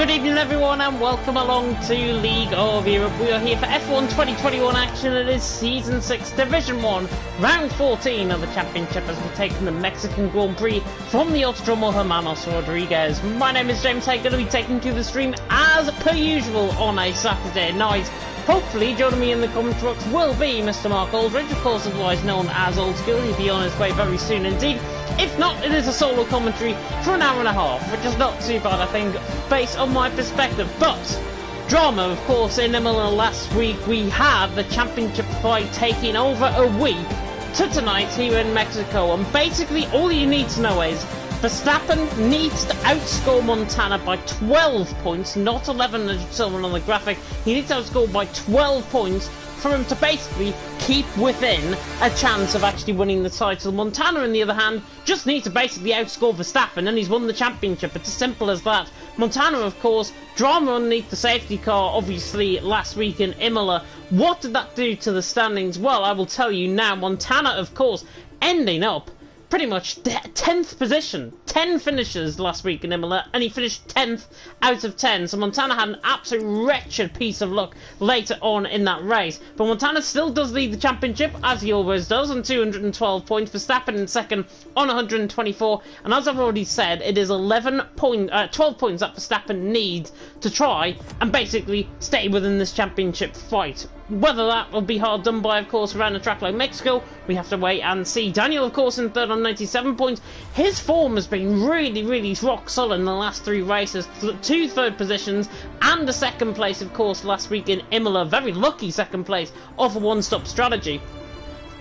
Good evening everyone and welcome along to League of Europe. We are here for F1 2021 action. It is Season 6, Division 1, Round 14 of the Championship as we're taking the Mexican Grand Prix from the Autodromo Hermanos Rodriguez. My name is James Hay, going to be taking to the stream as per usual on a Saturday night. Hopefully, joining me in the commentary box will be Mr. Mark Aldridge, of course otherwise known as Old School. He'll be on his way very soon indeed. If not, it is a solo commentary for an hour and a half, which is not too bad, I think, based on my perspective. But drama, of course, in Imola last week. We had the championship fight taking over a week to tonight here in Mexico. And basically, all you need to know is Verstappen needs to outscore Montana by 12 points, not 11 as shown on the graphic. He needs to outscore by 12 points for him to basically keep within a chance of actually winning the title. Montana, on the other hand, just needs to basically outscore Verstappen and he's won the championship. It's as simple as that. Montana, of course, drama underneath the safety car, obviously, last week in Imola. What did that do to the standings? Well, I will tell you now. Montana, of course, ending up pretty much 10th position. 10 finishes last week in Imola, and he finished 10th out of 10. So Montana had an absolute wretched piece of luck later on in that race. But Montana still does lead the championship, as he always does, on 212 points. Verstappen in second on 124. And as I've already said, it is 12 points that Verstappen needs to try and basically stay within this championship fight. Whether that will be hard done by, of course, around a track like Mexico, we have to wait and see. Daniel, of course, in third on 97 points. His form has been really rock solid in the last 3 races. 2 third positions and a second place, of course, last week in Imola. Very lucky second place off a one-stop strategy.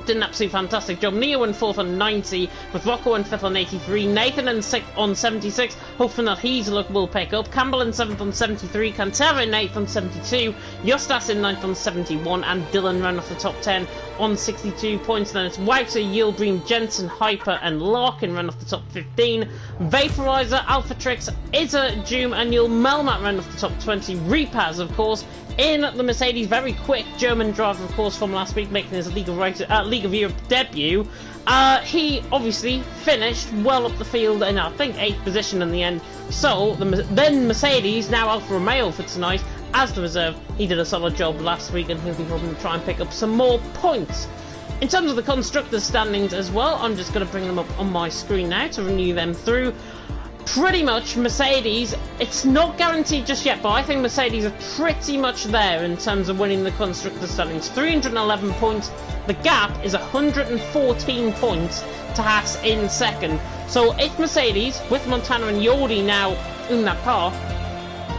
Did an absolutely fantastic job. Neo in 4th on 90, with Rocco in 5th on 83, Nathan in 6th on 76, hoping that his luck will pick up. Campbell in 7th on 73, Cantera in 8th on 72, Justas in 9th on 71, and Dylan ran off the top 10 on 62 points. Then it's Wouter, Yildirim, Jensen, Hyper, and Larkin ran off the top 15. Vaporizer, Alphatrix, Izza, Doom, and Yul Melmat ran off the top 20. Repaz, of course, in the Mercedes, very quick German driver, of course, from last week, making his League of Europe debut. He obviously finished well up the field in, I think, 8th position in the end. So, then Mercedes, now Alfa Romeo for tonight, as the reserve. He did a solid job last week and he'll be hoping to try and pick up some more points. In terms of the constructors' standings as well, I'm just going to bring them up on my screen now to renew them through. Pretty much Mercedes, it's not guaranteed just yet, but I think Mercedes are pretty much there in terms of winning the constructors' standings. 311 points. The gap is 114 points to Haas in second. So if Mercedes, with Montana and Jordi now in that car,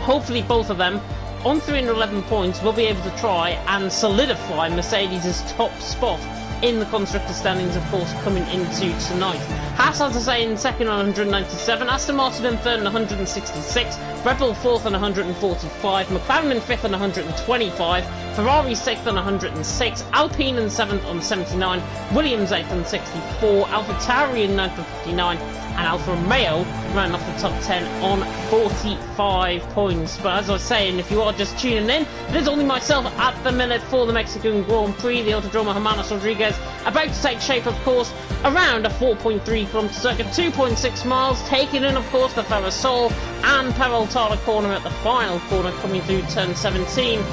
hopefully both of them on 311 points will be able to try and solidify Mercedes' top spot in the constructor standings, of course, coming into tonight. Haas, as I say, in second on 197, Aston Martin in third on 166, Red Bull fourth on 145, McLaren in fifth on 125, Ferrari sixth on 106, Alpine in seventh on 79, Williams eighth on 64, AlphaTauri in ninth on 59, and Alfa Romeo ran off the top 10 on 45 points. But as I was saying, if you are just tuning in, it is only myself at the minute for the Mexican Grand Prix, the Autodromo Hermanos Rodriguez, about to take shape, of course, around a 4.3 kilometre circuit, 2.6 miles, taking in, of course, the Ferrosol and Peraltada corner at the final corner, coming through turn 17.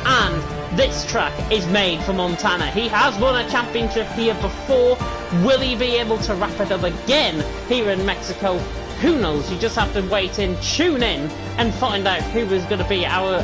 And this track is made for Montana. He has won a championship here before. Will he be able to wrap it up again here in Mexico? Who knows? You just have to wait in, tune in, and find out who is going to be our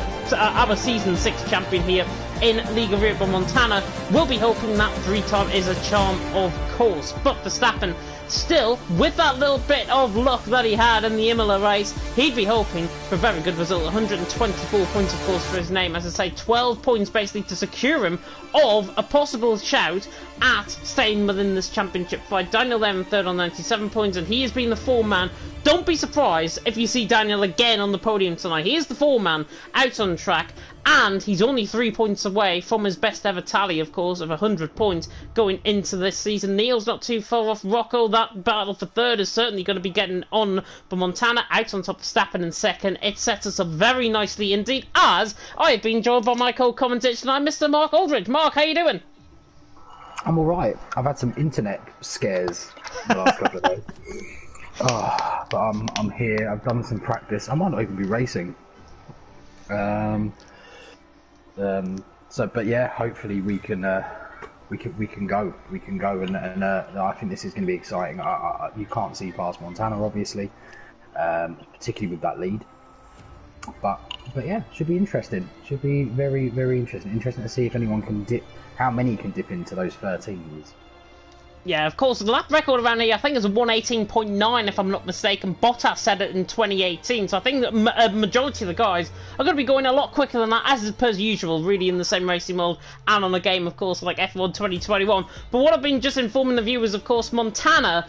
Season 6 champion here in League of Europe. Montana will be hoping that 3-time is a charm, of course. But Verstappen, still, with that little bit of luck that he had in the Imola race, he'd be hoping for a very good result. 124 points, of course, for his name. As I say, 12 points basically to secure him of a possible shout at staying within this championship fight. Daniel there in third on 97 points, and he has been the foreman. Don't be surprised if you see Daniel again on the podium tonight. He is the foreman out on track, and he's only 3 points away from his best ever tally, of course, of 100 points going into this season. Neil's not too far off. Rocco, that battle for third is certainly going to be getting on, but Montana out on top of Verstappen in second. It sets us up very nicely indeed, as I have been joined by my co-commentator tonight, Mr. Mark Aldridge. Mark, how you doing? I'm alright. I've had some internet scares the last couple of days. But I'm here. I've done some practice. I might not even be racing. But yeah, hopefully we can go, and I think this is going to be exciting. You can't see past Montana, obviously, particularly with that lead. But yeah, should be interesting. Should be very, very interesting. Interesting to see if anyone can dip, how many can dip into those 13s. Yeah, of course, the lap record around here, I think, is a 118.9, if I'm not mistaken. Bottas said it in 2018, so I think that a majority of the guys are going to be going a lot quicker than that, as is per usual, really, in the same racing mode, and on a game, of course, like F1 2021. But what I've been just informing the viewers, of course, Montana,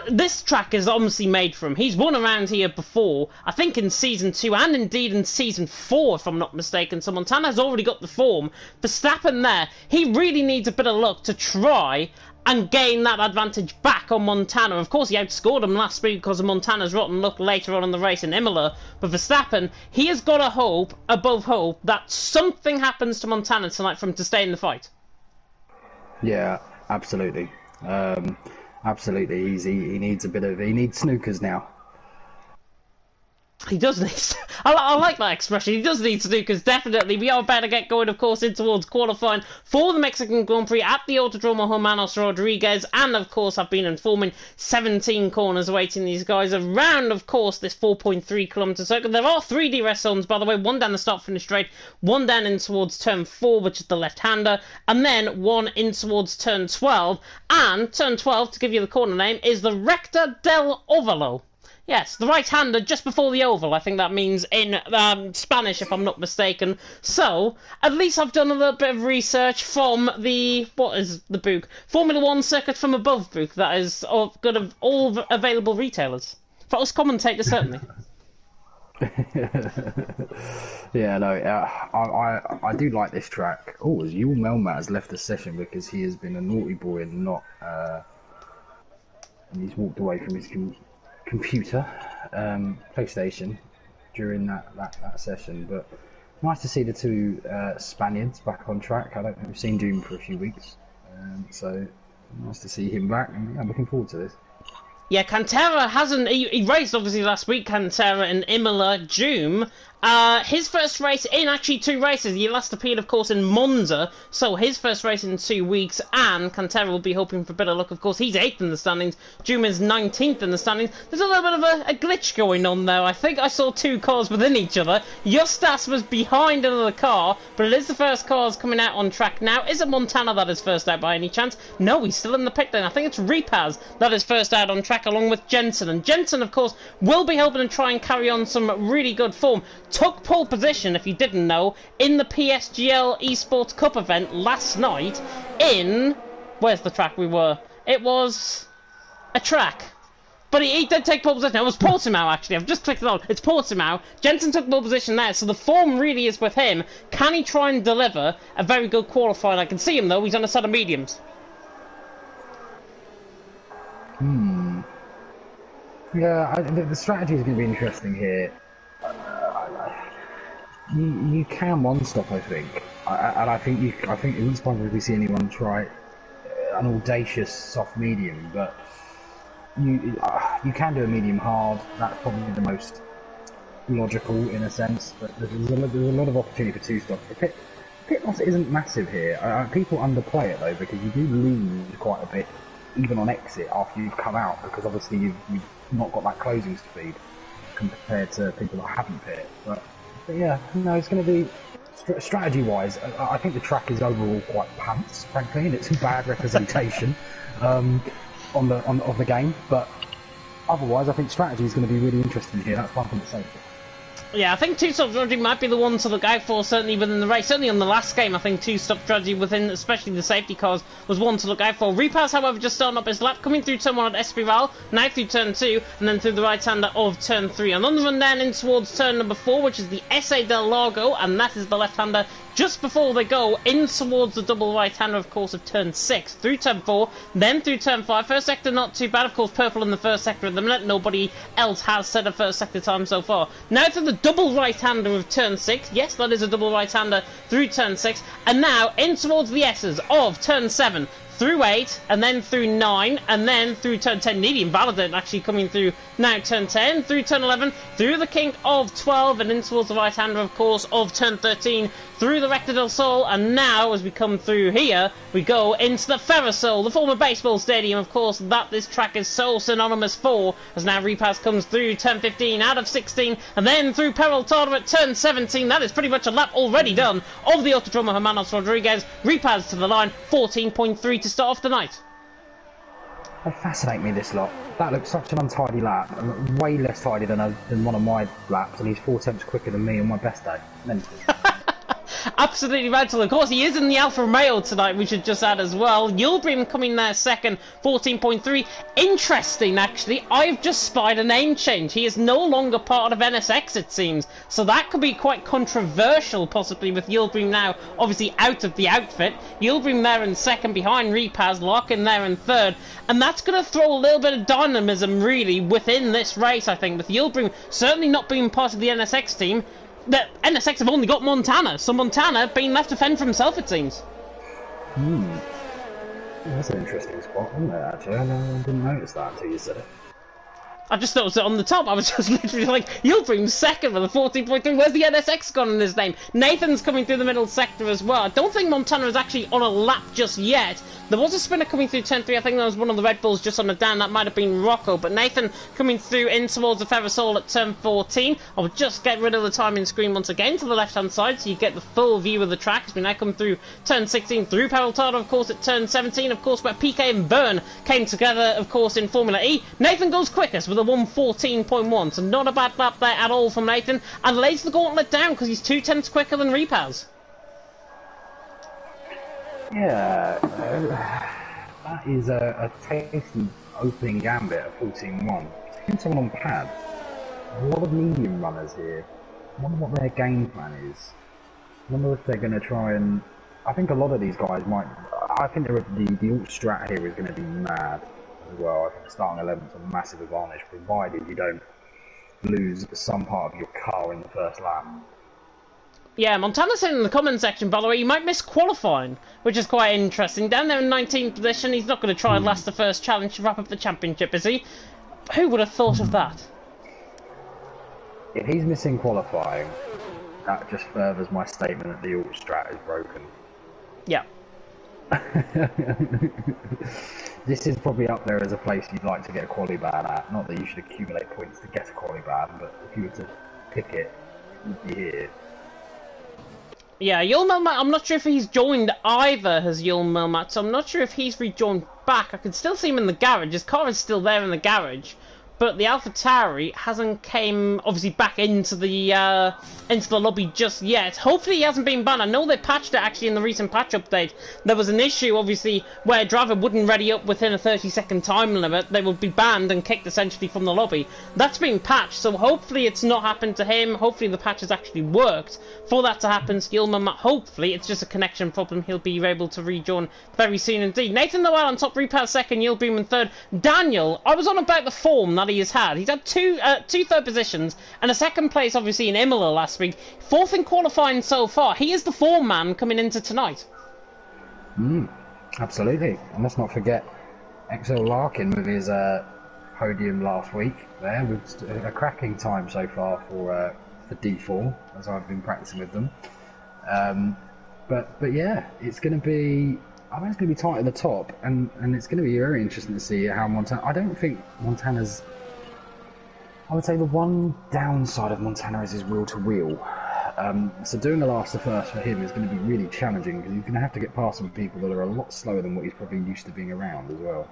this track is obviously made for him. He's won around here before, I think in Season 2, and indeed in Season 4, if I'm not mistaken, so Montana's already got the form. Verstappen there, he really needs a bit of luck to try and gain that advantage back on Montana. Of course, he outscored him last week because of Montana's rotten luck later on in the race in Imola. But Verstappen, he has got a hope, above hope, that something happens to Montana tonight for him to stay in the fight. Yeah, absolutely. Absolutely. He needs a bit of... He needs snookers now. He does need... I like that expression. He does need snookers, definitely. We are about to get going, of course, in towards qualifying for the Mexican Grand Prix at the Autodromo Hermanos Rodriguez. And, of course, I've been informing 17 corners awaiting these guys around, of course, this 4.3 kilometre circuit. There are 3 DRS zones, by the way. One down the start-finish straight, one down in towards turn 4, which is the left-hander, and then one in towards turn 12. And turn 12, to give you the corner name, is the Recta del Ovalo. Yes, the right-hander just before the oval, I think that means in Spanish, if I'm not mistaken. So, at least I've done a little bit of research from the, what is the book? Formula 1 Circuit from Above book, that is good of all available retailers. For us commentators, certainly. Yeah, no, I do like this track. Oh, as Yul Melmat has left the session because he has been a naughty boy and not... and he's walked away from his... computer, PlayStation, during that session. But nice to see the two Spaniards back on track. I don't think we've seen Doom for a few weeks, so nice to see him back, and I'm looking forward to this. Yeah, Cantera hasn't... He raced, obviously, last week, Cantera in Imola, Doom. His first race in actually 2 races. He last appeared, of course, in Monza, so his first race in 2 weeks, and Cantera will be hoping for a bit of luck. Of course, he's 8th in the standings. Doom is 19th in the standings. There's a little bit of a glitch going on there. I think I saw 2 cars within each other. Justas was behind another car, but it is the first cars coming out on track now. Is it Montana that is first out by any chance? No, he's still in the pit lane. I think it's Repaz that is first out on track, along with Jensen. And Jensen, of course, will be helping to try and carry on some really good form. Took pole position, if you didn't know, in the PSGL Esports Cup event last night in... Where's the track we were? It was a track. But he did take pole position. It was Portimao, actually. I've just clicked it on. It's Portimao. Jensen took pole position there, so the form really is with him. Can he try and deliver a very good qualifying? I can see him, though. He's on a set of mediums. Yeah, the strategy is going to be interesting here. You can one-stop, I think, and I think it wouldn't surprise me if we see anyone try an audacious soft medium, but you can do a medium hard. That's probably the most logical in a sense, but there's a lot of opportunity for 2-stops. The pit loss isn't massive here. People underplay it though, because you do lose quite a bit even on exit after you've come out, because obviously you've not got that closing speed compared to people that haven't pit. But yeah, no, it's going to be strategy-wise. I think the track is overall quite pants, frankly, and it's a bad representation of the game. But otherwise, I think strategy is going to be really interesting here. That's one thing to say. Yeah, I think 2-stop strategy might be the one to look out for, certainly within the race. Certainly on the last game, I think 2-stop strategy within, especially the safety cars, was one to look out for. Repaz, however, just starting up his lap, coming through turn 1 at Espiral, now through turn 2, and then through the right-hander of turn 3. And on the run down in towards turn number 4, which is the SA del Largo, and that is the left-hander just before they go in towards the double right-hander, of course, of turn 6, through turn 4, then through turn 5. First sector not too bad, of course, purple in the first sector at the minute. Nobody else has set a first sector time so far. Now to the double right-hander of turn 6. Yes, that is a double right-hander through turn 6. And now in towards the S's of turn 7. through 8, and then through 9, and then through turn 10. Nearly invalidated, actually, coming through now turn 10, through turn 11, through the kink of 12, and in towards the right-hander, of course, of turn 13, through the Recta del Sol, and now, as we come through here, we go into the Ferrosol, the former baseball stadium, of course, that this track is so synonymous for, as now Repaz comes through turn 15, out of 16, and then through Peraltada at turn 17. That is pretty much a lap already done of the Autodromo Hermanos Rodriguez. Repaz to the line, 14.3 to start off the night. They fascinate me, this lot. That looks such an untidy lap, and way less tidy than one of my laps, and he's 4 tenths quicker than me on my best day. Mental. Absolutely mental. Of course, he is in the Alfa Romeo tonight, we should just add as well. Yulbrim coming there second, 14.3. Interesting, actually. I've just spied a name change. He is no longer part of NSX, it seems. So that could be quite controversial, possibly, with Yulbrim now, obviously, out of the outfit. Yulbrim there in second, behind Repaz, Larkin there in third. And that's going to throw a little bit of dynamism, really, within this race, I think, with Yulbrim certainly not being part of the NSX team. The NSX have only got Montana, so Montana being left to fend for himself, it seems. That's an interesting spot, isn't it, actually? I didn't notice that until you said it. I just noticed it on the top. I was just literally like, Yulbrim's second with a 14.3. Where's the NSX gone in his name? Nathan's coming through the middle sector as well. I don't think Montana is actually on a lap just yet. There was a spinner coming through turn 3. I think that was one of the Red Bulls just on the down. That might have been Rocco. But Nathan coming through in towards the Ferrosol at turn 14. I'll just get rid of the timing screen once again to the left-hand side so you get the full view of the track as we now come through turn 16, through Peraltada, of course, at turn 17, of course, where PK and Byrne came together, of course, in Formula E. Nathan goes quickest with a 1:14.1, so not a bad lap there at all from Nathan, and lays the gauntlet down because he's 2 tenths quicker than Repaz. Yeah, that is a tasty opening gambit at 14.1. Seeing someone on pad, a lot of medium runners here. I wonder what their game plan is. I wonder if they're going to try and... I think a lot of these guys might... I think the alt strat here is going to be mad as well. I think starting 11th is a massive advantage, provided you don't lose some part of your car in the first lap. Yeah, Montana said in the comment section, by the way, he might miss qualifying, which is quite interesting. Down there in 19th position, he's not going to try and last the first challenge to wrap up the championship, is he? Who would have thought of that? If he's missing qualifying, that just furthers my statement that the alt strat is broken. Yeah. This is probably up there as a place you'd like to get a quali ban at. Not that you should accumulate points to get a quali ban, but if you were to pick it, you'd be here. Yeah, Yul Melmat, I'm not sure if he's joined either, has Yul Melmat, so I'm not sure if he's rejoined back. I can still see him in the garage. His car is still there in the garage, but the AlphaTauri hasn't came, obviously, back into the lobby just yet. Hopefully he hasn't been banned. I know they patched it, actually, in the recent patch update. There was an issue, obviously, where a driver wouldn't ready up within a 30-second time limit. They would be banned and kicked, essentially, from the lobby. That's been patched, so hopefully it's not happened to him. Hopefully the patch has actually worked. For that to happen, Skillman, hopefully it's just a connection problem. He'll be able to rejoin very soon indeed. Nathan Noel on top, Repaz second, Yulbrim in third. Daniel, I was on about the form that he has had. He's had two third positions and a second place, obviously, in Imola last week. Fourth in qualifying so far. He is the form man coming into tonight. Absolutely. And let's not forget Axel Larkin with his podium last week there, with a cracking time so far for D4, as I've been practicing with them. But yeah, it's going to be... I think it's going to be tight at the top, and it's going to be very interesting to see how Montana... I don't think Montana's... I would say the one downside of Montana is his wheel-to-wheel. So doing the last to first for him is going to be really challenging, because he's going to have to get past some people that are a lot slower than what he's probably used to being around as well.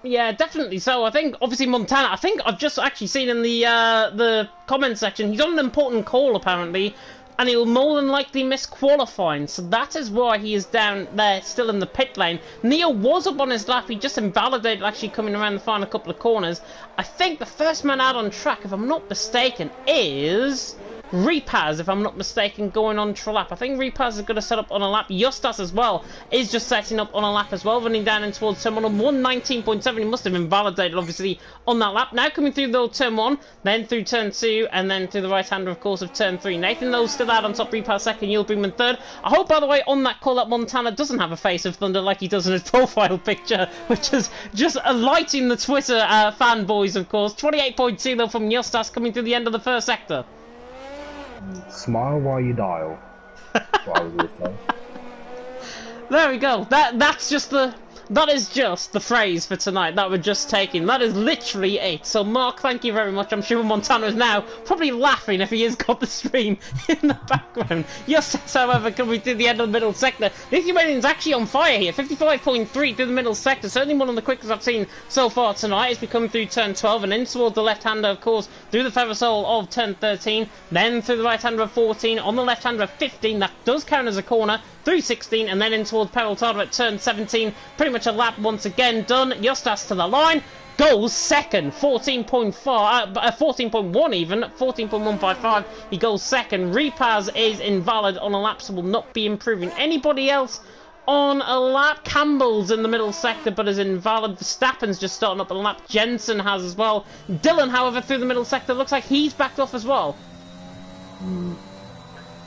Yeah, definitely. So I think, obviously, Montana, I think I've just actually seen in the comment section, he's on an important call, apparently, and he'll more than likely miss qualifying. So that is why he is down there, still in the pit lane. Neo was up on his lap. He just invalidated, actually, coming around the final couple of corners. I think the first man out on track, if I'm not mistaken, is Repaz, if I'm not mistaken, going on to a lap. I think Repaz is going to set up on a lap. Justas as well is just setting up on a lap as well, running down in towards turn 1 on 119.7. He must have invalidated, obviously, on that lap. Now coming through the turn 1, then through turn 2, and then through the right-hander, of course, of turn 3. Nathan Lowe's still out on top, Repaz second, Yul Brynman third. I hope, by the way, on that call that Montana doesn't have a face of thunder like he does in his profile picture, which is just lighting the Twitter fanboys, of course. 28.2 though from Justas coming through the end of the first sector. Smile while you dial. That's what I was going to say. There we go. That is just the phrase for tonight that we're just taking. That is literally it. So, Mark, thank you very much. I'm sure Montana is now probably laughing if he has got the stream in the background. Justas, however, coming through the end of the middle sector. Lithuanian's actually on fire here. 55.3 through the middle sector. Certainly one of the quickest I've seen so far tonight. As we come through turn 12 and in towards the left-hander, of course, through the Ferrosol of turn 13. Then through the right-hander of 14. On the left-hander of 15. That does count as a corner. Through 16 and then in towards Peraltada at turn 17. Pretty much a lap once again done. Justas to the line. Goes second. 14.1 even. 14.155. He goes second. Repaz is invalid on a lap, so will not be improving. Anybody else on a lap? Campbell's in the middle sector but is invalid. Verstappen's just starting up a lap. Jensen has as well. Dylan, however, through the middle sector looks like he's backed off as well.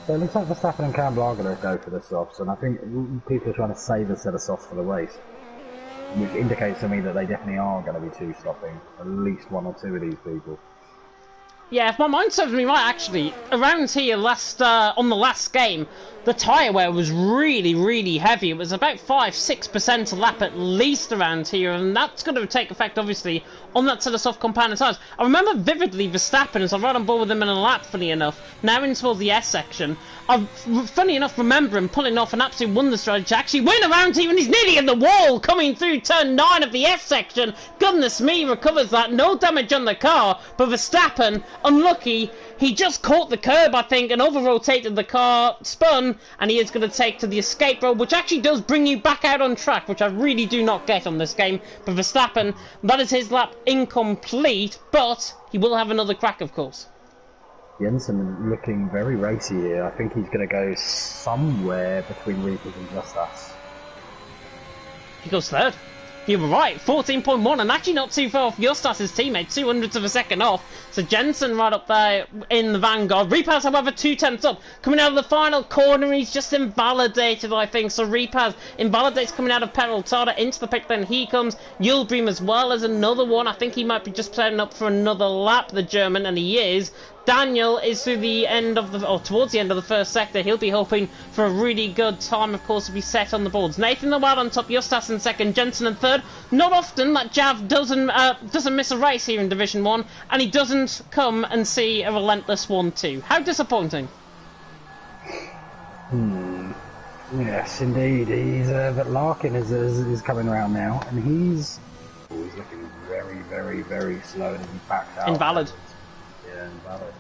So it looks like Verstappen and Campbell are going to go for the softs, and I think people are trying to save a set of softs for the race, which indicates to me that they definitely are going to be two-stopping, at least one or two of these people. Yeah, if my mind serves me right, actually, around here on the last game, the tyre wear was really, really heavy. It was about 5-6% a lap at least around here, and that's going to take effect, obviously, on that set of soft compound tyres. I remember vividly Verstappen, as I'm right on board with him in a lap, funny enough, now in towards the S section. I, funny enough, remember him pulling off an absolute wonder stride to actually win around here, and he's nearly in the wall, coming through turn 9 of the S section. Goodness me, recovers that, no damage on the car, but Verstappen, unlucky, he just caught the curb, I think, and over-rotated the car, spun, and he is going to take to the escape road, which actually does bring you back out on track, which I really do not get on this game. But Verstappen, that is his lap incomplete, but he will have another crack, of course. Jensen looking very racy here. I think he's going to go somewhere between Repaz and Justas. He goes third. You were right, 14.1, and actually not too far off Justas' teammate, 200ths of a second off. So Jensen right up there in the vanguard. Repaz, however, 2/10 up. Coming out of the final corner, he's just invalidated, I think. So Repaz invalidates coming out of Peraltada into the pit lane. He comes. Yul Brynman as well as another one. I think he might be just planning up for another lap, the German, and he is. Daniel is through the end of the, or towards the end of the first sector. He'll be hoping for a really good time, of course, to be set on the boards. Nathan Lewald on top, Justas in second, Jensen in third. Not often that Jav doesn't miss a race here in Division 1, and he doesn't come and see a relentless 1-2. How disappointing. Yes, indeed. But Larkin is coming around now, and he's looking very, very, very slow, and he's backed out. Invalid. Yeah, invalid.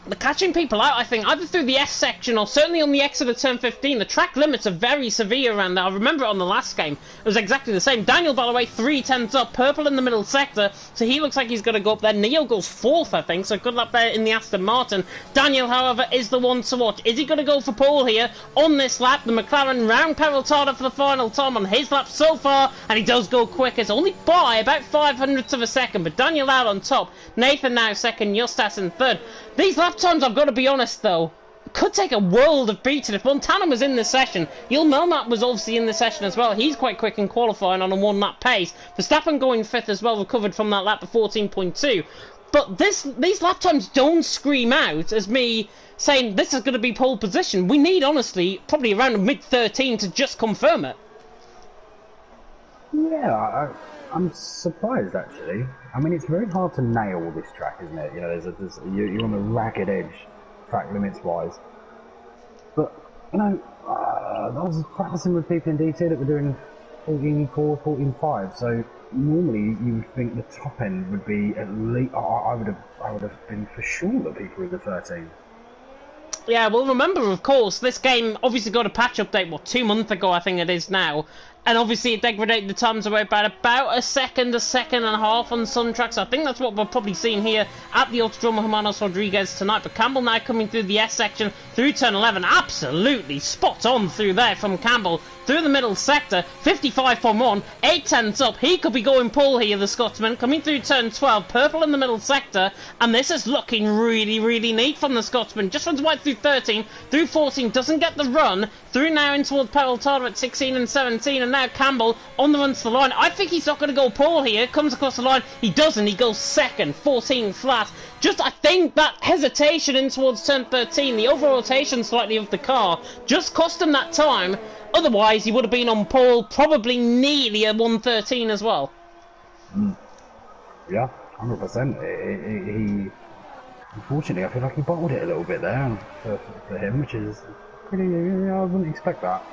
They're catching people out, I think, either through the S section or certainly on the exit of turn 15. The track limits are very severe around there. I remember it on the last game. It was exactly the same. Daniel, by the way, 3/10 up. Purple in the middle sector, so he looks like he's going to go up there. Neo goes 4th, I think, so good luck there in the Aston Martin. Daniel, however, is the one to watch. Is he going to go for pole here on this lap? The McLaren round Peraltada for the final time on his lap so far, and he does go quick. It's only by about 500ths of a second, but Daniel out on top. Nathan now second, Justas in third. These lap times, I've got to be honest though, could take a world of beating. If Montana was in this session, Yul Melmat was obviously in this session as well. He's quite quick in qualifying on a 1-lap pace. Verstappen going 5th as well, recovered from that lap of 14.2. But these lap times don't scream out as me saying this is going to be pole position. We need, honestly, probably around mid-13 to just confirm it. Yeah, I'm surprised actually. I mean, it's very hard to nail this track, isn't it? You know, you're on the ragged edge, track limits wise. But you know, I was practicing with people in D2 that were doing 14.4, 14.5. So normally you would think the top end would be at least. I would have been for sure that people were in the 13. Yeah, well, remember, of course, this game obviously got a patch update, 2 months ago, I think it is now. And obviously it degraded the times away by about a second and a half on some tracks. I think that's what we're probably seeing here at the Autodromo Hermanos Rodriguez tonight. But Campbell now coming through the S section through turn 11. Absolutely spot on through there from Campbell. Through the middle sector, 55.1, 8/10 up. He could be going pole here, the Scotsman. Coming through turn 12, purple in the middle sector. And this is looking really, really neat from the Scotsman. Just runs wide through 13, through 14, doesn't get the run. Through now in towards Peraltada at 16 and 17. And now Campbell on the run to the line. I think he's not going to go pole here. Comes across the line. He doesn't. He goes second, 14 flat. Just, I think that hesitation in towards turn 13, the over rotation slightly of the car, just cost him that time. Otherwise, he would have been on pole, probably nearly a 113 as well. Yeah, 100%. He, unfortunately, I feel like he bottled it a little bit there for him, which is pretty. I wouldn't expect that.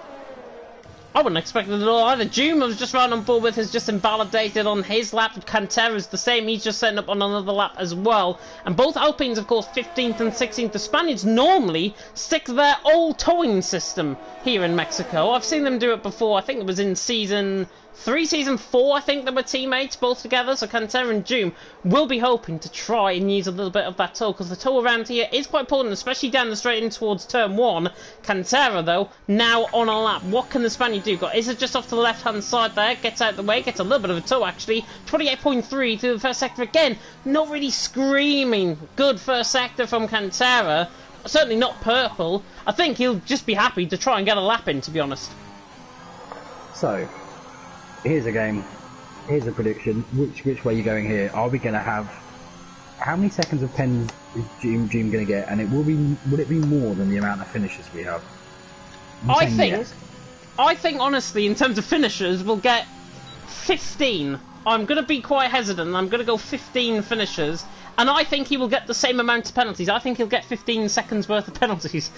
I wouldn't expect it at all either. Juma was just right on board with, has just invalidated on his lap. Cantera's the same, he's just setting up on another lap as well. And both Alpines, of course, 15th and 16th. The Spaniards normally stick to their old towing system here in Mexico. I've seen them do it before. I think it was in season 3, season 4, I think they were teammates both together. So Cantera and Doom will be hoping to try and use a little bit of that tow, because the tow around here is quite important, especially down the straight in towards turn 1. Cantera, though, now on a lap. What can the Spaniard do? Got Is it just off to the left-hand side there? Gets out the way, gets a little bit of a tow, actually. 28.3 through the first sector again. Not really screaming good first sector from Cantera. Certainly not purple. I think he'll just be happy to try and get a lap in, to be honest. So, here's a game. Here's a prediction. Which way are you going here? Are we going to have... How many seconds of pens is Jim going to get? And will it be more than the amount of finishes we have? I think, honestly, in terms of finishers, we'll get 15. I'm going to be quite hesitant. I'm going to go 15 finishers. And I think he will get the same amount of penalties. I think he'll get 15 seconds worth of penalties.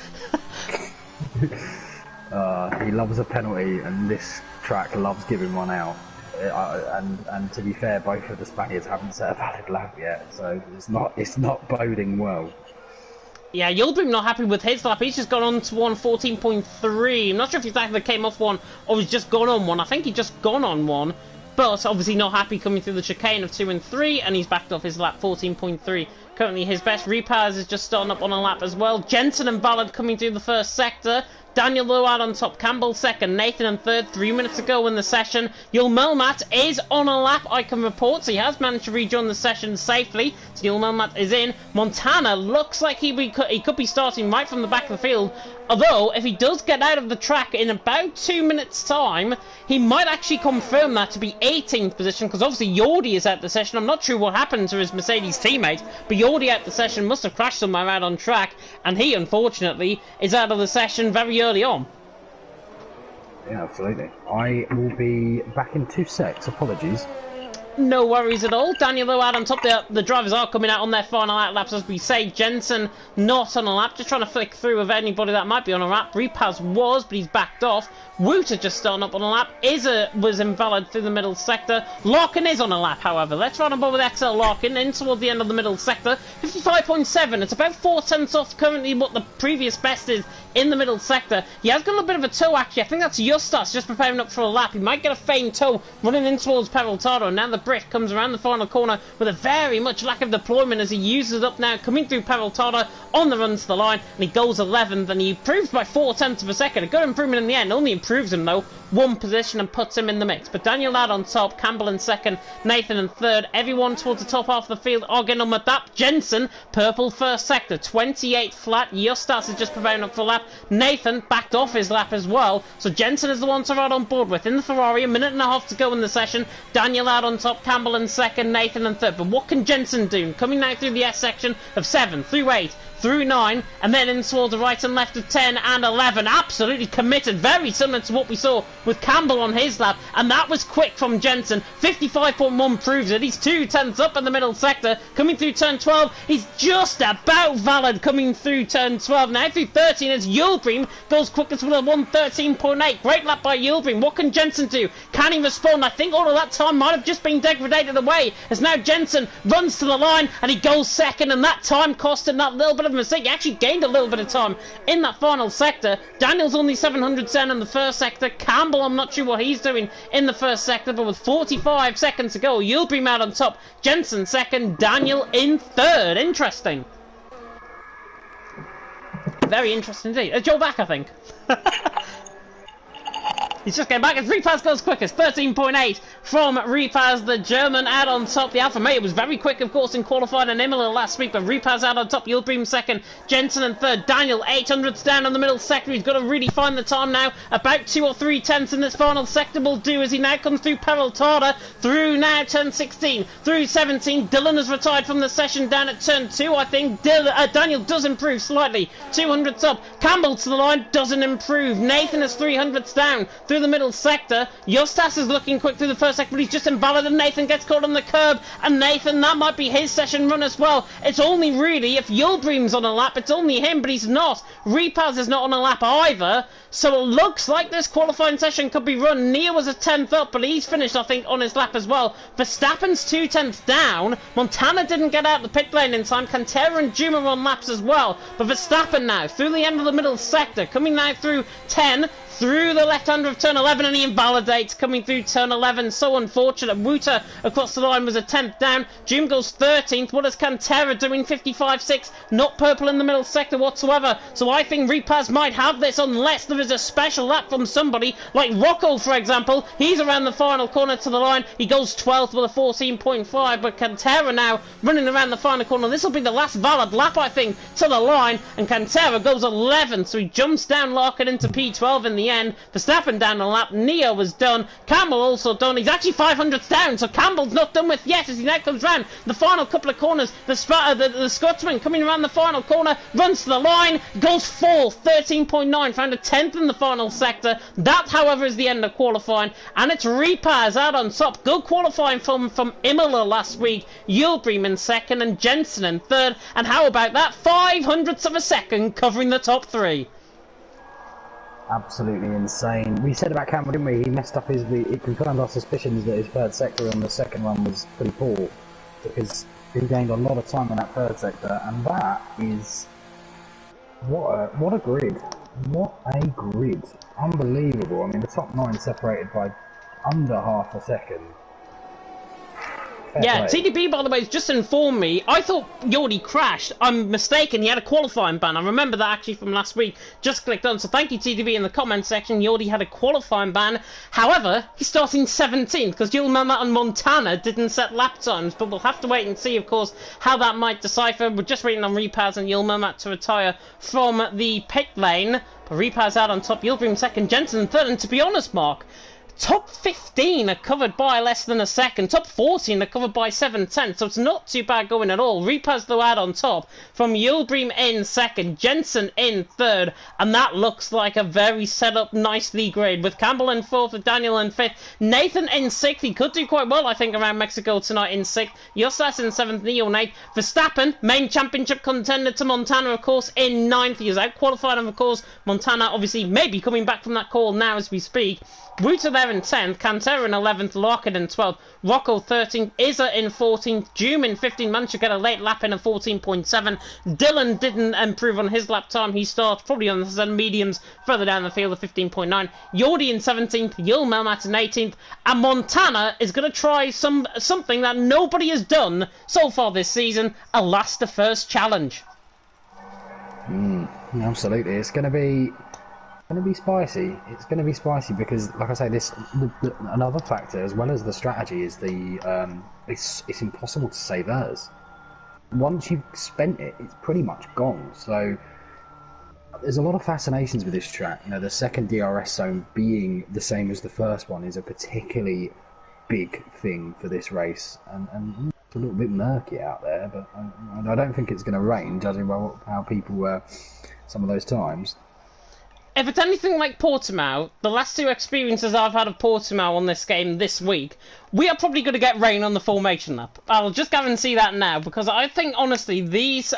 He loves a penalty, and this track loves giving one out. And to be fair, both of the Spaniards haven't set a valid lap yet, so it's not boding well. Yeah, Yildirim not happy with his lap. He's just gone on to 1:14.3. I'm not sure if he exactly came off one or he's just gone on one. I think he's just gone on one. But obviously not happy coming through the chicane of 2 and 3, and he's backed off his lap, 14.3. Currently his best. Repaz is just starting up on a lap as well. Jensen and Ballard coming through the first sector. Daniel Load on top, Campbell second, Nathan in third. 3 minutes ago in the session. Yul Melmat is on a lap, I can report, so he has managed to rejoin the session safely. So Yul Melmat is in. Montana looks like he could be starting right from the back of the field. Although, if he does get out of the track in about 2 minutes' time, he might actually confirm that to be 18th position, because obviously Yordi is out the session. I'm not sure what happened to his Mercedes teammate, but Yordi out the session must have crashed somewhere out on track, and he, unfortunately, is out of the session very early on. Yeah, absolutely. I will be back in 2 secs. Apologies. No worries at all. Daniel Load on top. The drivers are coming out on their final laps, as we say. Jensen not on a lap. Just trying to flick through of anybody that might be on a lap. Repaz was, but he's backed off. Wouter just starting up on a lap. Was invalid through the middle sector. Larkin is on a lap, however. Let's run on board with XL Larkin in toward the end of the middle sector. 55.7. It's about 4/10 off currently what the previous best is in the middle sector. He has got a little bit of a tow, actually. I think that's Justas just preparing up for a lap. He might get a feint tow running in towards Peraltada. Now the Brit comes around the final corner with a very much lack of deployment as he uses it up now, coming through Peraltada on the run to the line, and he goes 11th, and he improves by 4/10 of a second. A good improvement in the end, only improves him though 1 position and puts him in the mix. But Daniel Ladd on top, Campbell in second, Nathan in third. Everyone towards the top half of the field are getting on with that. Jensen, purple first sector, 28 flat. Justas is just preparing up for a lap. Nathan backed off his lap as well, so Jensen is the one to ride on board with in the Ferrari. 1.5 minutes to go in the session. Daniel Ladd on top, Campbell in second, Nathan in third. But what can Jensen do? Coming now through the S section of 7 through 8 through 9, and then in towards the right and left of 10 and 11. Absolutely committed, very similar to what we saw with Campbell on his lap, and that was quick from Jensen. 55.1 proves it. He's 2/10 up in the middle sector. Coming through turn 12, he's just about valid coming through turn 12. Now through 13 as Yildirim goes quickest with a 1:13.8. Great lap by Yildirim. What can Jensen do? Can he respond? I think all of that time might have just been degraded away, as now Jensen runs to the line and he goes second, and that time cost him that little bit of a mistake. He actually gained a little bit of time in that final sector. Daniel's only 700 down in the first sector. Campbell, I'm not sure what he's doing in the first sector, but with 45 seconds to go, Yildirim out on top, Jensen second, Daniel in third. Interesting. Very interesting indeed. Joe back, I think. He's just getting back as Repaz goes quickest. 13.8 from Repaz, the German, out on top. The Alfa Romeo was very quick, of course, in qualifying in Imola last week, but Repaz out on top. Yildirim second, Jensen in third. Daniel 800s down on the middle sector. He's got to really find the time now. About 2 or 3 tenths in this final sector will do as he now comes through Peraltada, through now turn 16, through 17. Dylan has retired from the session down at turn 2, I think. Daniel does improve slightly. 200s up. Campbell to the line, doesn't improve. Nathan is 300s down through the middle sector. Justas is looking quick through the first sector, but he's just invalid, and Nathan gets caught on the curb. And Nathan, that might be his session run as well. It's only really, if Yildirim's on a lap, it's only him, but he's not. Repaz is not on a lap either. So it looks like this qualifying session could be run. Nia was a 10th up, but he's finished, I think, on his lap as well. Verstappen's 2 tenths down. Montana didn't get out the pit lane in time. Cantera and Juma on laps as well. But Verstappen now, through the end of the middle sector, coming now through 10, through the left-hander of turn 11, and he invalidates coming through turn 11. So unfortunate. Wuta across the line was a 10th down. Jim goes 13th. What is Cantera doing? 55.6. Not purple in the middle sector whatsoever. So I think Repaz might have this unless there is a special lap from somebody like Rocco, for example. He's around the final corner to the line. He goes 12th with a 14.5, but Cantera now running around the final corner. This will be the last valid lap, I think, to the line, and Cantera goes 11th, so he jumps down Larkin into P12 in the end. Verstappen down a lap. Neo was done. Campbell also done. He's actually 500th down, so Campbell's not done with yet as he now comes round the final couple of corners. The Scotsman coming around the final corner, runs to the line, goes 4th, 13.9, found a 10th in the final sector. That, however, is the end of qualifying, and it's Repaz out on top. Good qualifying from Imola last week. Yildirim in second and Jensen in third, and how about that? 500ths of a second covering the top 3. Absolutely insane. We said about Campbell, didn't we? He messed up it confirmed our suspicions that his third sector on the second one was pretty poor, because he gained a lot of time in that third sector, and that is what a grid. What a grid. Unbelievable. I mean, the top 9 separated by under half a second. Yeah, TDP, by the way, has just informed me. I thought Yordi crashed. I'm mistaken. He had a qualifying ban. I remember that actually from last week. Just clicked on. So thank you, TDP, in the comment section. Yordi had a qualifying ban. However, he's starting 17th because Yilmama and Montana didn't set lap times. But we'll have to wait and see, of course, how that might decipher. We're just waiting on Repaz and Yilmama to retire from the pit lane. But Repaz out on top. Yildirim second. Jensen third. And to be honest, Mark, top 15 are covered by less than a second. Top 14 are covered by 7/10, so it's not too bad going at all. Repaz though out on top, from Yildirim in second, Jensen in third, and that looks like a very set up nicely grid, with Campbell in fourth, with Daniel in fifth, Nathan in sixth. He could do quite well, I think, around Mexico tonight in sixth. Justas in seventh, Neo in eighth. Verstappen, main championship contender to Montana, of course, in ninth. He is out qualified, and of course, Montana obviously maybe coming back from that call now as we speak. Wuta there in 10th, Cantera in 11th, Larkin in 12th, Rocco 13th, Izza in 14th, Jume in 15th, managed to get a late lap in a 14.7. Dylan didn't improve on his lap time. He starts probably on the mediums further down the field at 15.9. Yordi in 17th, Yul Melmat in 18th, and Montana is going to try something that nobody has done so far this season, a last to first challenge. Absolutely, it's going to be spicy. It's going to be spicy because, like I say, another factor as well as the strategy is it's impossible to save errors. Once you've spent it, it's pretty much gone. So there's a lot of fascinations with this track. You know, the second DRS zone being the same as the first one is a particularly big thing for this race, and it's a little bit murky out there. But I don't think it's going to rain, judging by how people were some of those times. If it's anything like Portimao, the last 2 experiences I've had of Portimao on this game this week, we are probably going to get rain on the formation lap. I'll just guarantee that now, because I think, honestly, these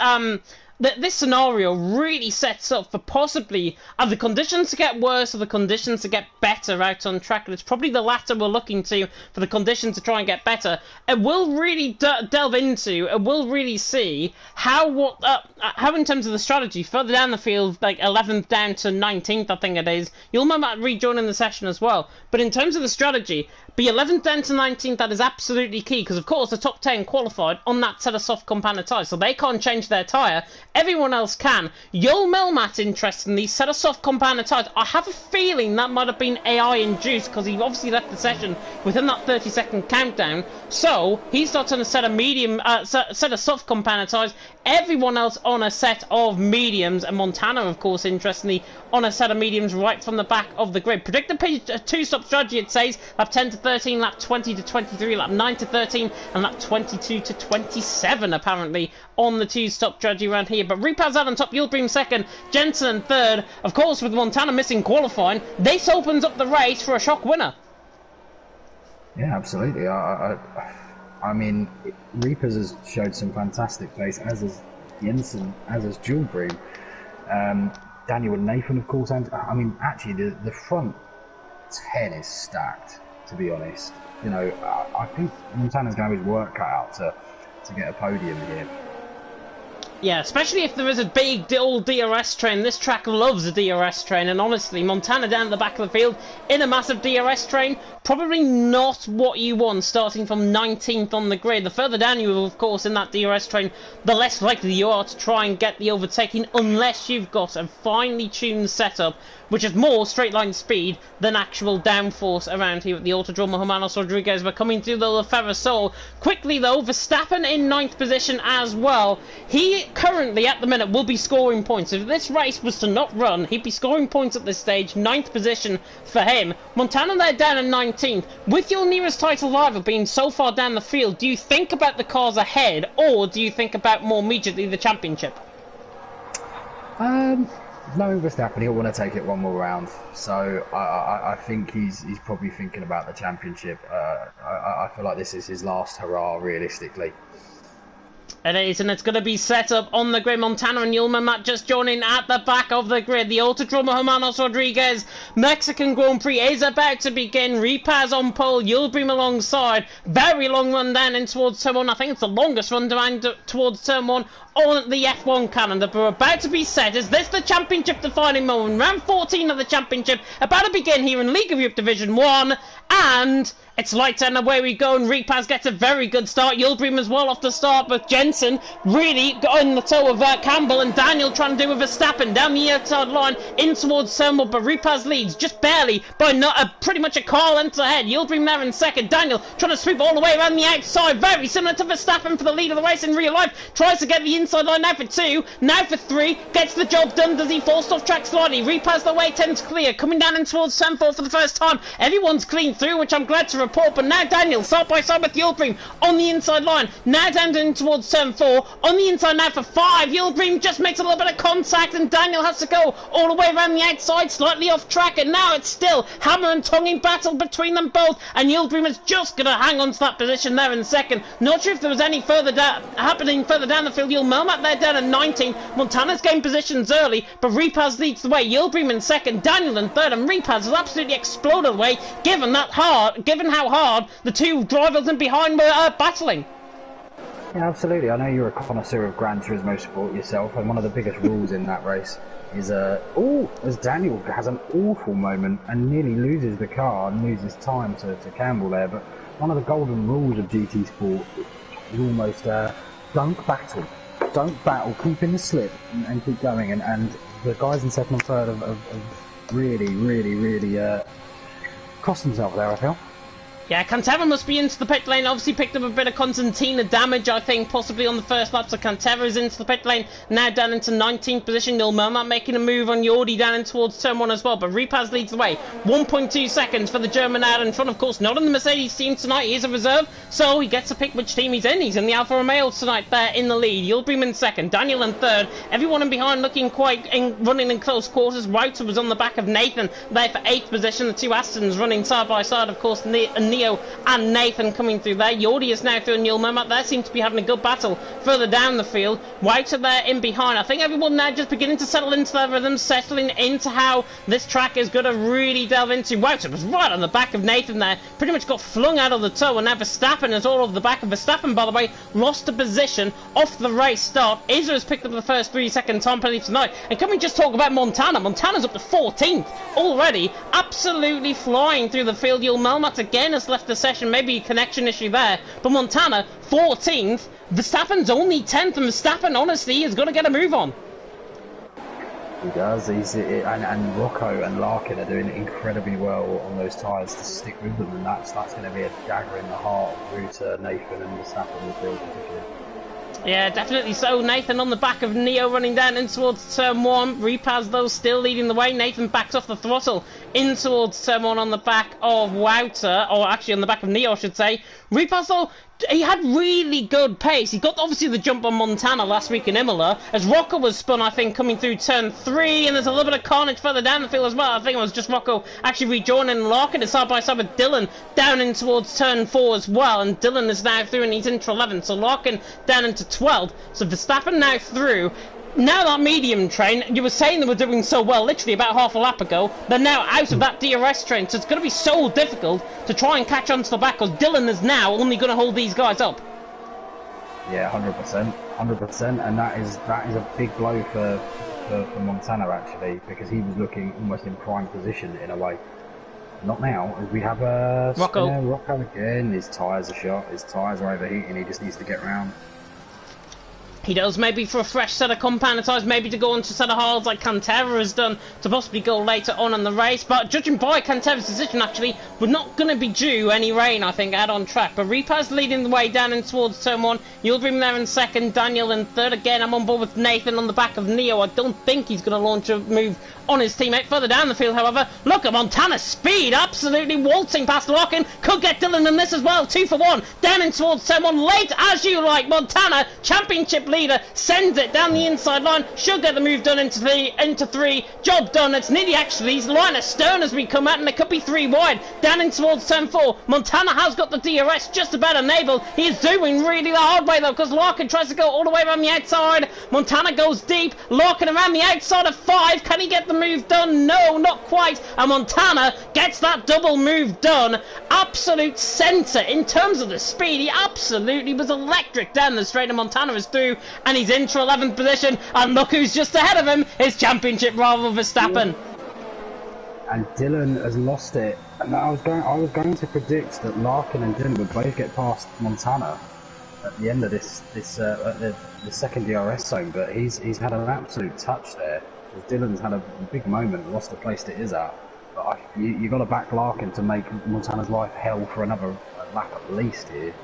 this scenario really sets up for possibly the conditions to get worse or the conditions to get better out on track. And it's probably the latter we're looking to, for the conditions to try and get better. It will really delve into, it will really see how in terms of the strategy, further down the field, like 11th down to 19th, I think it is. You'll remember rejoining the session as well. But in terms of the strategy, be 11th down to 19th, that is absolutely key, because of course the top 10 qualified on that set of soft compound tyres, so they can't change their tyre. Everyone else can. Yul Melmat, interestingly, set a soft compound tyres. I have a feeling that might have been AI induced, because he obviously left the session within that 30-second countdown. So he starts on a set of medium, set of soft compound tyres. Everyone else on a set of mediums, and Montana, of course, interestingly, on a set of mediums right from the back of the grid. Predicted two-stop strategy, it says, lap 10 to 13, lap 20 to 23, lap 9 to 13, and lap 22 to 27, apparently, on the two-stop strategy around here. But Repaz out on top, Yildirim second, Jensen third. Of course, with Montana missing qualifying, this opens up the race for a shock winner. Yeah, absolutely. I mean, Reapers has showed some fantastic pace, as has Jensen, as has Yildirim. Daniel and Nathan, of course, and I mean, actually, the front 10 is stacked, to be honest. You know, I think Montana's going to have his work cut out to get a podium here. Yeah, especially if there is a big old DRS train. This track loves a DRS train, and honestly, Montana down at the back of the field in a massive DRS train, probably not what you want starting from 19th on the grid. The further down you are, of course, in that DRS train, the less likely you are to try and get the overtaking, unless you've got a finely tuned setup, which is more straight line speed than actual downforce around here at the Autodromo Hermanos Rodriguez. We're coming through the La Ferrasol. Quickly though, Verstappen in 9th position as well. He currently, at the minute, will be scoring points. If this race was to not run, he'd be scoring points at this stage. 9th position for him. Montana there down in 19th. With your nearest title rival being so far down the field, do you think about the cars ahead, or do you think about more immediately the championship? Knowing Verstappen, he'll want to take it one more round. So I think he's probably thinking about the championship. I feel like this is his last hurrah, realistically. It is, and it's going to be set up on the grid. Montana and Yul Melmat just joining at the back of the grid. The Autodromo Hermanos Rodriguez Mexican Grand Prix is about to begin. Repaz on pole, Yildirim alongside. Very long run down in towards turn 1. I think it's the longest run down towards turn 1 on the F1 calendar. But we're about to be set. Is this the championship defining moment? Round 14 of the championship about to begin here in League of Europe Division 1. And it's lights and away we go, and Repaz gets a very good start. Yildirim as well off the start, but Jensen really got in the toe of Campbell, and Daniel trying to do with Verstappen down the outside line in towards Turnbull, but Repaz leads just barely by pretty much a car length ahead. Yildirim there in second. Daniel trying to sweep all the way around the outside, very similar to Verstappen for the lead of the race in real life. Tries to get the inside line now for 2, now for 3, gets the job done. Does he force off track slightly? Repaz the way, 10's clear, coming down in towards turn 4 for the first time. Everyone's clean through, which I'm glad to report, but now Daniel side by side with Yildirim on the inside line, now down in towards turn 4, on the inside now for 5. Yildirim just makes a little bit of contact, and Daniel has to go all the way around the outside, slightly off track, and now it's still hammer and tonguing battle between them both, and Yildirim is just going to hang on to that position there in second. Not sure if there was any further happening further down the field. Yul Melmat there down at 19. Montana's gained positions early, but Repaz leads the way. Yildirim in second, Daniel in third, and Repaz has absolutely exploded away, given how hard the two drivers in behind were battling. Yeah, absolutely. I know you're a connoisseur of Gran Turismo sport yourself, and one of the biggest rules in that race is as Daniel has an awful moment and nearly loses the car and loses time to Campbell there, but one of the golden rules of GT sport is almost don't battle, keep in the slip and keep going, and the guys in second and third have really cost themselves there, I feel. Yeah, Cantera must be into the pit lane. Obviously picked up a bit of Constantina damage, I think, possibly on the first lap. So Cantera's into the pit lane, now down into 19th position. Yul Melmat making a move on Yordi down in towards turn 1 as well. But Repaz leads the way. 1.2 seconds for the German out in front. Of course, not in the Mercedes team tonight. He is a reserve, so he gets to pick which team he's in. He's in the Alfa Romeo tonight there in the lead. Yildirim in second, Daniel in third. Everyone in behind looking running in close quarters. Wouter was on the back of Nathan there for 8th position. The two Astons running side by side, of course, near Neo and Nathan coming through there. Yordi is now through and Yul Mehmet there seem to be having a good battle further down the field. Wouter there in behind. I think everyone now just beginning to settle into their rhythm, settling into how this track is going to really delve into. Wouter was right on the back of Nathan there, pretty much got flung out of the toe, and now Verstappen is all over the back of Verstappen, by the way, lost a position off the race start. Izzo has picked up the first 3-second time penalty tonight. And can we just talk about Montana? Montana's up to 14th already, absolutely flying through the field. Yul Mehmet again has left the session, maybe a connection issue there, but Montana 14th, Verstappen's only 10th, and Verstappen honestly is going to get a move on. He does. And Rocco and Larkin are doing incredibly well on those tyres to stick with them, and that's going to be a dagger in the heart of Ruta, Nathan, and Verstappen in the field particularly. Yeah, definitely so. Nathan on the back of Neo running down in towards turn 1. Repaz, though, still leading the way. Nathan backs off the throttle in towards turn 1 on the back of Wouter, or actually on the back of Neo, I should say. Repaz, though, he had really good pace. He got obviously the jump on Montana last week in Imola, as Rocco was spun, I think, coming through turn 3, and there's a little bit of carnage further down the field as well. I think it was just Rocco actually rejoining Larkin side by side with Dylan down in towards turn 4 as well, and Dylan is now through and he's into 11, so Larkin down into 12, so Verstappen now through. Now that medium train, you were saying they were doing so well literally about half a lap ago, they're now out of that DRS train, so it's going to be so difficult to try and catch on to the back, because Dylan is now only going to hold these guys up. Yeah, 100%, and that is a big blow for Montana actually, because he was looking almost in prime position in a way. Not now, as we have Rocco. Rocco again, his tyres are shot, his tyres are overheating, he just needs to get round. He does, maybe for a fresh set of compound tyres, maybe to go on to a set of hards like Cantera has done to possibly go later on in the race. But judging by Cantera's decision, actually, we're not going to be due any rain, I think, out on track. But Repaz leading the way down in towards turn 1. Yildirim there in second, Daniel in third. Again, I'm on board with Nathan on the back of Neo. I don't think he's going to launch a move on his teammate. Further down the field, however, look at Montana's speed, absolutely waltzing past Larkin. Could get Dylan in this as well, 2 for 1. Down in towards turn 1, late as you like. Montana, championship leader, sends it down the inside line, should get the move done into 3, job done. It's nearly actually his line astern as we come out, and it could be 3 wide, down in towards turn 4. Montana has got the DRS just about enabled. He is doing really the hard way though, because Larkin tries to go all the way around the outside. Montana goes deep, Larkin around the outside of 5, can he get the move done? No, not quite, and Montana gets that double move done. Absolute centre in terms of the speed, he absolutely was electric down the straight, and Montana is through, and he's into 11th position, and look who's just ahead of him, his championship rival Verstappen. And Dylan has lost it, and I was going to predict that Larkin and Dylan would both get past Montana at the end of the second DRS zone, but he's had an absolute touch there. Dylan's had a big moment, lost the place that is at, but you got to back Larkin to make Montana's life hell for another lap at least here.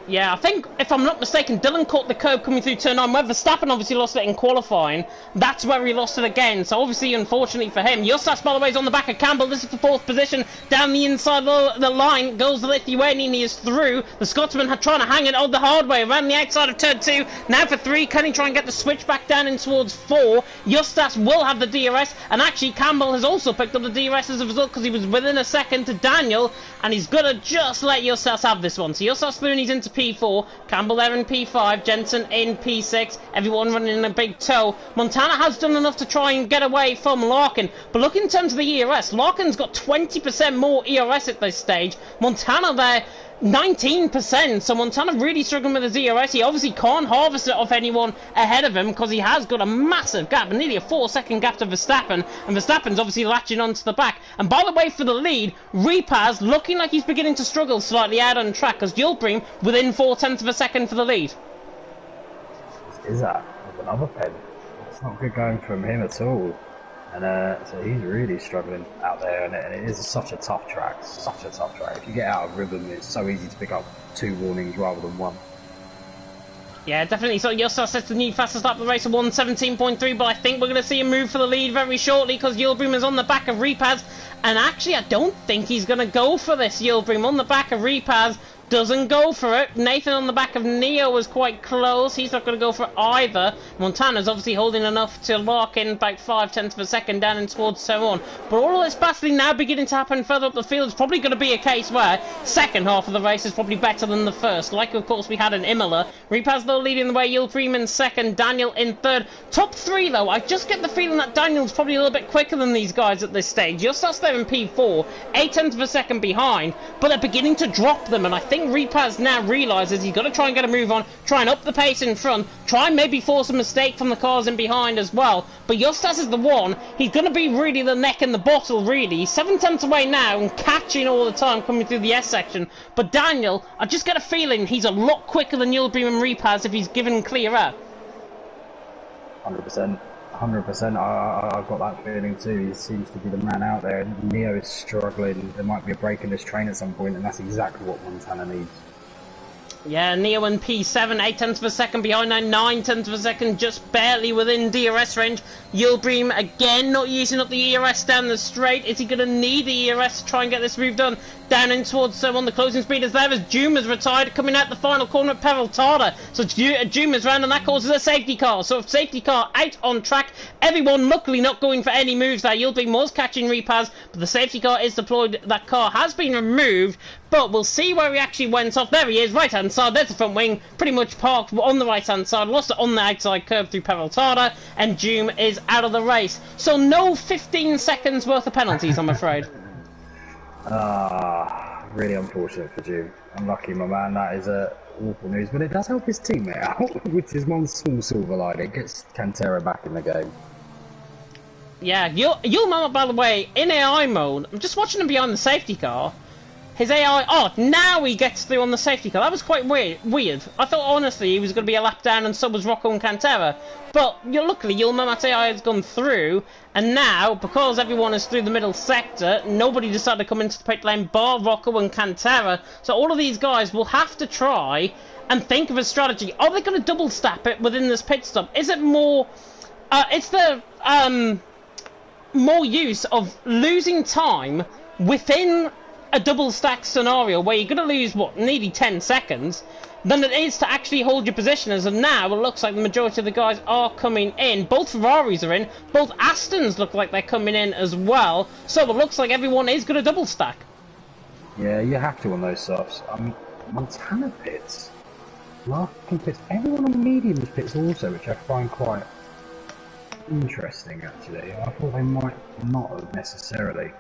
Yeah, I think, if I'm not mistaken, Dylan caught the curb coming through turn 9, where Verstappen obviously lost it in qualifying. That's where he lost it again, so obviously, unfortunately for him. Justas, by the way, is on the back of Campbell. This is the 4th position. Down the inside of the line goes the Lithuanian. He is through. The Scotsman had trying to hang it on the hard way around the outside of turn 2. Now for 3, can he try and get the switch back down in towards 4? Justas will have the DRS, and actually Campbell has also picked up the DRS as a result, because he was within a second to Daniel, and he's got to just let Justas have this one. So Justas through and he's into P4, Campbell there in P5, Jensen in P6, everyone running in a big tow. Montana has done enough to try and get away from Larkin, but look in terms of the ERS, Larkin's got 20% more ERS at this stage, Montana there 19%, so Montana really struggling with his ERS. He obviously can't harvest it off anyone ahead of him, because he has got a massive gap, nearly a 4-second gap to Verstappen, and Verstappen's obviously latching onto the back. And by the way, for the lead, Repaz looking like he's beginning to struggle slightly out on track, because Yildirim within 0.4 of a second for the lead. Is that another pen? It's not good going from him at all. And so he's really struggling out there, and it is such a tough track, If you get out of rhythm, it's so easy to pick up 2 warnings rather than 1. Yeah, definitely. So Justas sets the new fastest lap of the race of 1:17.3, but I think we're going to see a move for the lead very shortly, because Yildirim is on the back of Repaz, and actually I don't think he's going to go for this. Yildirim on the back of Repaz, doesn't go for it. Nathan on the back of Neo was quite close. He's not going to go for it either. Montana's obviously holding enough to lock in about 5/10 of a second down and towards so on. But all of this battling now beginning to happen further up the field. It's probably going to be a case where second half of the race is probably better than the first. Like, of course, we had in Imola. Repaz, though, leading the way. Yildirim in second. Daniel in third. Top three, though. I just get the feeling that Daniel's probably a little bit quicker than these guys at this stage. Justas there in P4. 8/10 of a second behind. But they're beginning to drop them. And I think Repaz now realises he's got to try and get a move on. Try and up the pace in front. Try and maybe force a mistake from the cars in behind as well. But Justas is the one. He's going to be really the neck in the bottle, really. He's 7/10 away now and catching all the time coming through the S section. But Daniel, I just get a feeling he's a lot quicker than Yildirim and Repaz if he's given clear out. 100%. 100%. I've got that feeling too. He seems to be the man out there. Neo is struggling. There might be a break in this train at some point, and that's exactly what Montana needs. Yeah, Neo and P7, 8/10 of a second behind now, 9/10 of a second, just barely within DRS range. Yildirim again not using up the ERS down the straight. Is he going to need the ERS to try and get this move done? Down in towards someone. The closing speed is there as Juma's retired, coming out the final corner at Peraltada. So Juma's round, and that causes a safety car. So safety car out on track. Everyone luckily not going for any moves there. Yildirim was catching Repaz, but the safety car is deployed. That car has been removed, but we'll see where he actually went off. There he is, right hand side. There's the front wing, pretty much parked on the right hand side. Lost it on the outside curve through Peraltada, and Juma is out of the race. So no 15 seconds worth of penalties, I'm afraid. Really unfortunate for June. Unlucky, my man. That is awful news, but it does help his teammate out, which is one small silver lining. It gets Cantera back in the game. Yeah, you'll mama, by the way, in AI mode, I'm just watching him behind the safety car. His AI, oh, now he gets through on the safety car. That was quite weird. I thought, honestly, he was going to be a lap down and so was Rocco and Cantera. But luckily, Yilmama's AI has gone through, and now, because everyone is through the middle sector, nobody decided to come into the pit lane bar Rocco and Cantera. So all of these guys will have to try and think of a strategy. Are they going to double step it within this pit stop? Is it more... it's the more use of losing time within a double stack scenario where you're going to lose, what, nearly 10 seconds, than it is to actually hold your position. As of now, it looks like the majority of the guys are coming in. Both Ferraris are in, both Astons look like they're coming in as well, so it looks like everyone is going to double stack. Yeah, you have to on those softs. Montana pits, Larkin pits, everyone on the mediums pits also, which I find quite interesting actually. I thought they might not have necessarily.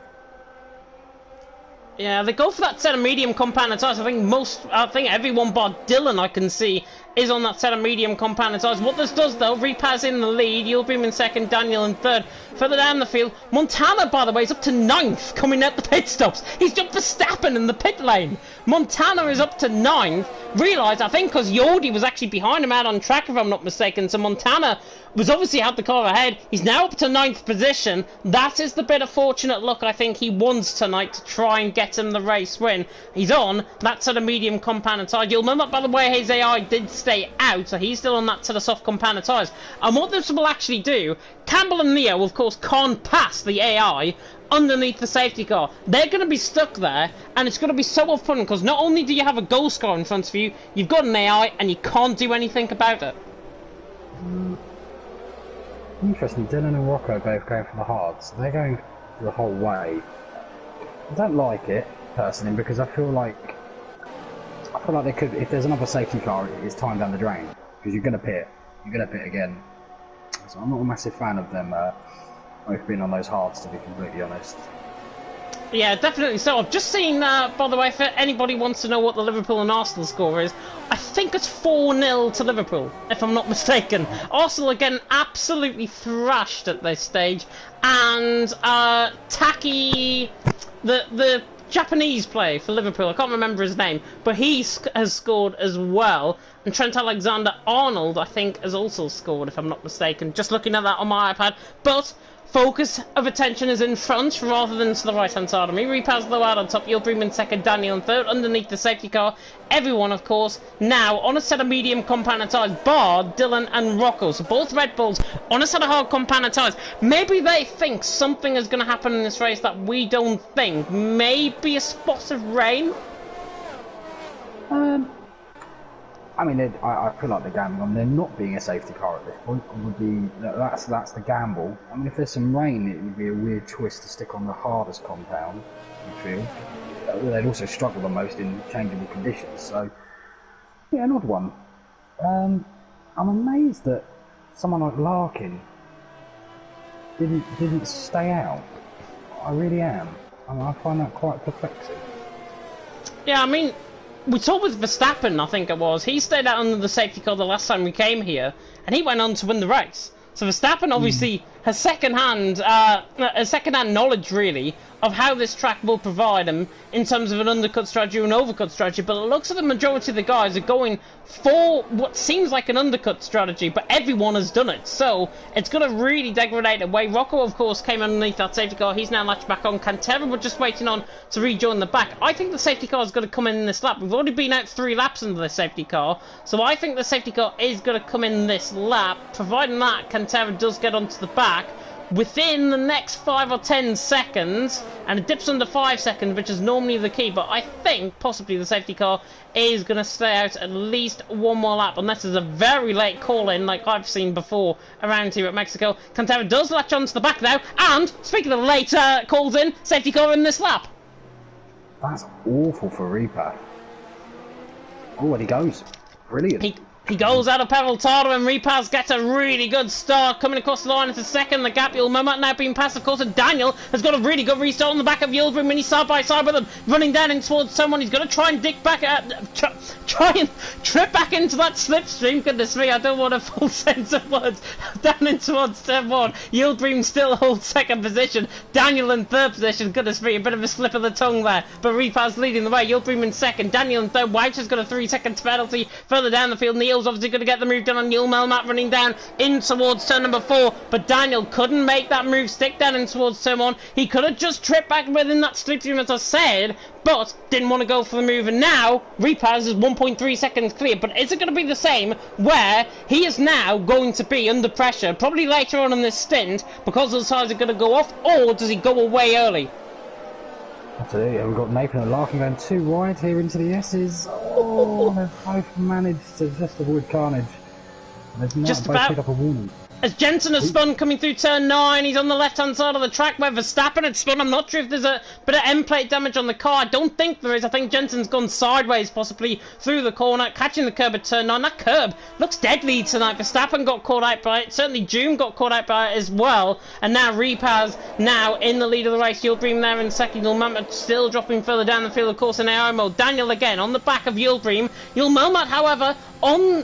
Yeah, they go for that set of medium compound tires. I think everyone bar Dylan I can see is on that set of medium compound tires. What this does though, Repaz in the lead, Yildirim in second, Daniel in third. Further down the field, Montana, by the way, is up to 9th coming out the pit stops. He's jumped Verstappen in the pit lane. Montana is up to 9th. Realise, I think, because Yordi was actually behind him out on track, if I'm not mistaken. So Montana was obviously had the car ahead. He's now up to 9th position. That is the bit of fortunate luck I think he wants tonight to try and get him the race win. He's on that sort of medium compound tire. You'll remember, by the way, his AI did stay out, so he's still on that sort of soft compound tires. And what this will actually do, Campbell and Neo, of course, can't pass the AI underneath the safety car. They're going to be stuck there, and it's going to be so fun because not only do you have a goal scorer in front of you, you've got an AI, and you can't do anything about it. Interesting. Dylan and Rocco both going for the hard, so they're going the whole way. I don't like it personally because I feel like they could. If there's another safety car, it's time down the drain because you're going to pit. You're going to pit again. So I'm not a massive fan of them both being on those hards, to be completely honest. Yeah, definitely so. I've just seen, by the way, if anybody wants to know what the Liverpool and Arsenal score is, I think it's 4-0 to Liverpool, if I'm not mistaken. Arsenal are getting absolutely thrashed at this stage, and Taki, the Japanese player for Liverpool, I can't remember his name, but he has scored as well, and Trent Alexander-Arnold, I think, has also scored, if I'm not mistaken. Just looking at that on my iPad, but focus of attention is in front rather than to the right hand side of me. Repaz though out on top, Yildirim in second, Daniel in third, underneath the safety car. Everyone, of course, now on a set of medium compound tyres, bar Dylan and Rocco. So both Red Bulls on a set of hard compound tyres. Maybe they think something is going to happen in this race that we don't think. Maybe a spot of rain. I mean, I feel like they're gambling on there not being a safety car at this point. That's the gamble. I mean, if there's some rain, it would be a weird twist to stick on the hardest compound, I feel. They'd also struggle the most in changeable conditions, so yeah, an odd one. I'm amazed that someone like Larkin didn't stay out. I really am. I mean, I find that quite perplexing. Yeah, I mean, we saw with Verstappen, I think it was, he stayed out under the safety car the last time we came here, and he went on to win the race. So Verstappen obviously has second-hand knowledge, really, of how this track will provide him in terms of an undercut strategy or an overcut strategy, but it looks like the majority of the guys are going for what seems like an undercut strategy, but everyone has done it, so it's going to really degrade away. Rocco, of course, came underneath that safety car. He's now latched back on. Cantera, we're just waiting on to rejoin the back. I think the safety car is going to come in this lap. We've already been out 3 laps into the safety car, so I think the safety car is going to come in this lap, providing that Cantera does get onto the back within the next 5 or 10 seconds, and it dips under 5 seconds, which is normally the key, but I think possibly the safety car is going to stay out at least one more lap, unless there's a very late call-in like I've seen before around here at Mexico. Cantera does latch onto the back now, and speaking of late calls-in, safety car in this lap. That's awful for Repath. Oh, and he goes. Brilliant. He goes out of Peraltado, and Repaz gets a really good start coming across the line into second. The gap, Yul Moment now being passed, of course, and Daniel has got a really good restart on the back of Yildirim, and he's side by side with him, running down in towards someone. He's going to try and dick back, try and trip back into that slipstream. Goodness me, I don't want a full sense of words. Down in towards turn 1. Yildirim still holds second position. Daniel in third position. Goodness me, a bit of a slip of the tongue there. But Repaz leading the way. Yildirim in second. Daniel in third. Woucher's got a 3 seconds penalty further down the field. Neil's obviously going to get the move done on Yul Melmat running down in towards turn number 4, but Daniel couldn't make that move stick down in towards turn 1. He could have just tripped back within that slipstream, as I said, but didn't want to go for the move, and now Repaz is 1.3 seconds clear. But is it going to be the same where he is now going to be under pressure probably later on in this stint because the tires are going to go off, or does he go away early? Absolutely, we've got Nathan and Larkin going 2 wide here into the S's. Oh, they've both managed to just avoid carnage. They've not just both about picked up a warning. As Jensen has spun coming through turn 9, he's on the left-hand side of the track where Verstappen had spun. I'm not sure if there's a bit of end plate damage on the car. I don't think there is. I think Jensen's gone sideways, possibly through the corner, catching the curb at turn 9. That curb looks deadly tonight. Verstappen got caught out by it. Certainly June got caught out by it as well. And now Repaz now in the lead of the race. Yildirim there in second. Yul Melmat still dropping further down the field, of course, in AI mode. Daniel again on the back of Yildirim. Yul Melmat, however, on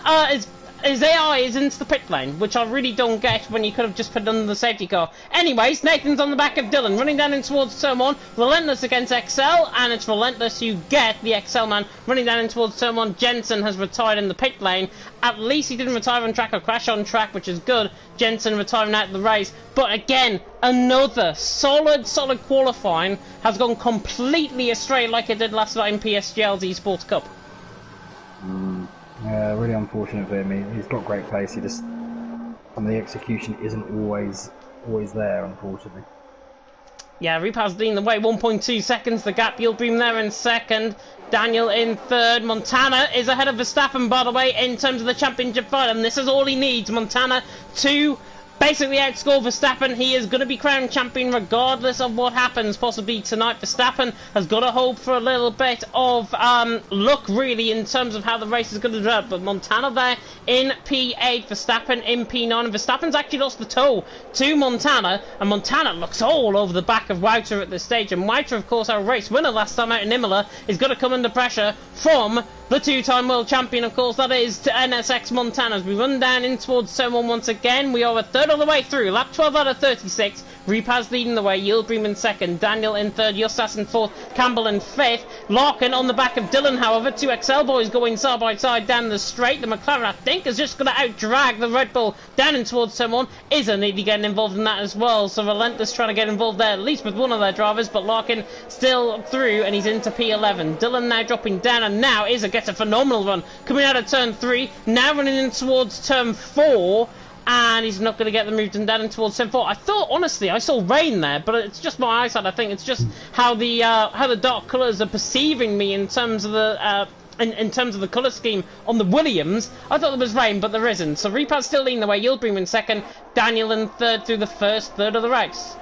his AI is into the pit lane, which I really don't get when you could have just put it under the safety car. Anyways, Nathan's on the back of Dylan, running down in towards turn 1. Relentless against XL, and it's Relentless you get the XL man running down in towards turn 1. Jensen has retired in the pit lane. At least he didn't retire on track or crash on track, which is good. Jensen retiring out of the race. But again, another solid qualifying has gone completely astray like it did last night in PSGL's Esports Cup. Yeah, really unfortunate for him. He's got great pace. He just, some of the execution isn't always there, unfortunately. Yeah, Repaz leading the way, 1.2 seconds. The gap, Yildirim there in second. Daniel in third. Montana is ahead of Verstappen, by the way, in terms of the championship fight, and this is all he needs. Montana to basically outscore Verstappen. He is going to be crowned champion regardless of what happens possibly tonight. Verstappen has got to hope for a little bit of luck really in terms of how the race is going to develop, but Montana there in P8, Verstappen in P9, and Verstappen's actually lost the toe to Montana, and Montana looks all over the back of Wouter at this stage, and Wouter, of course, our race winner last time out in Imola, is going to come under pressure from the 2-time world champion, of course, that is to NSX Montana. As we run down in towards turn 1 once again, we are a third of the way through, lap 12 out of 36. Repaz leading the way, Yildirim in second, Daniel in third, Justas in fourth, Campbell in fifth. Larkin on the back of Dylan, however, 2 XL boys going side by side down the straight. The McLaren, I think, is just going to out-drag the Red Bull down in towards turn 1. Isn't nearly getting involved in that as well, so Relentless trying to get involved there, at least with one of their drivers, but Larkin still through, and he's into P11. Dylan now dropping down, and now Izza gets a phenomenal run coming out of turn 3, now running in towards turn 4, and he's not going to get the move down in towards turn 4. I thought, honestly, I saw rain there, but it's just my eyesight. I think it's just how the dark colours are perceiving me in terms of the in terms of the colour scheme on the Williams. I thought there was rain, but there isn't. So Repaz still leading the way, Yildirim in second, Daniel in third through the first third of the race.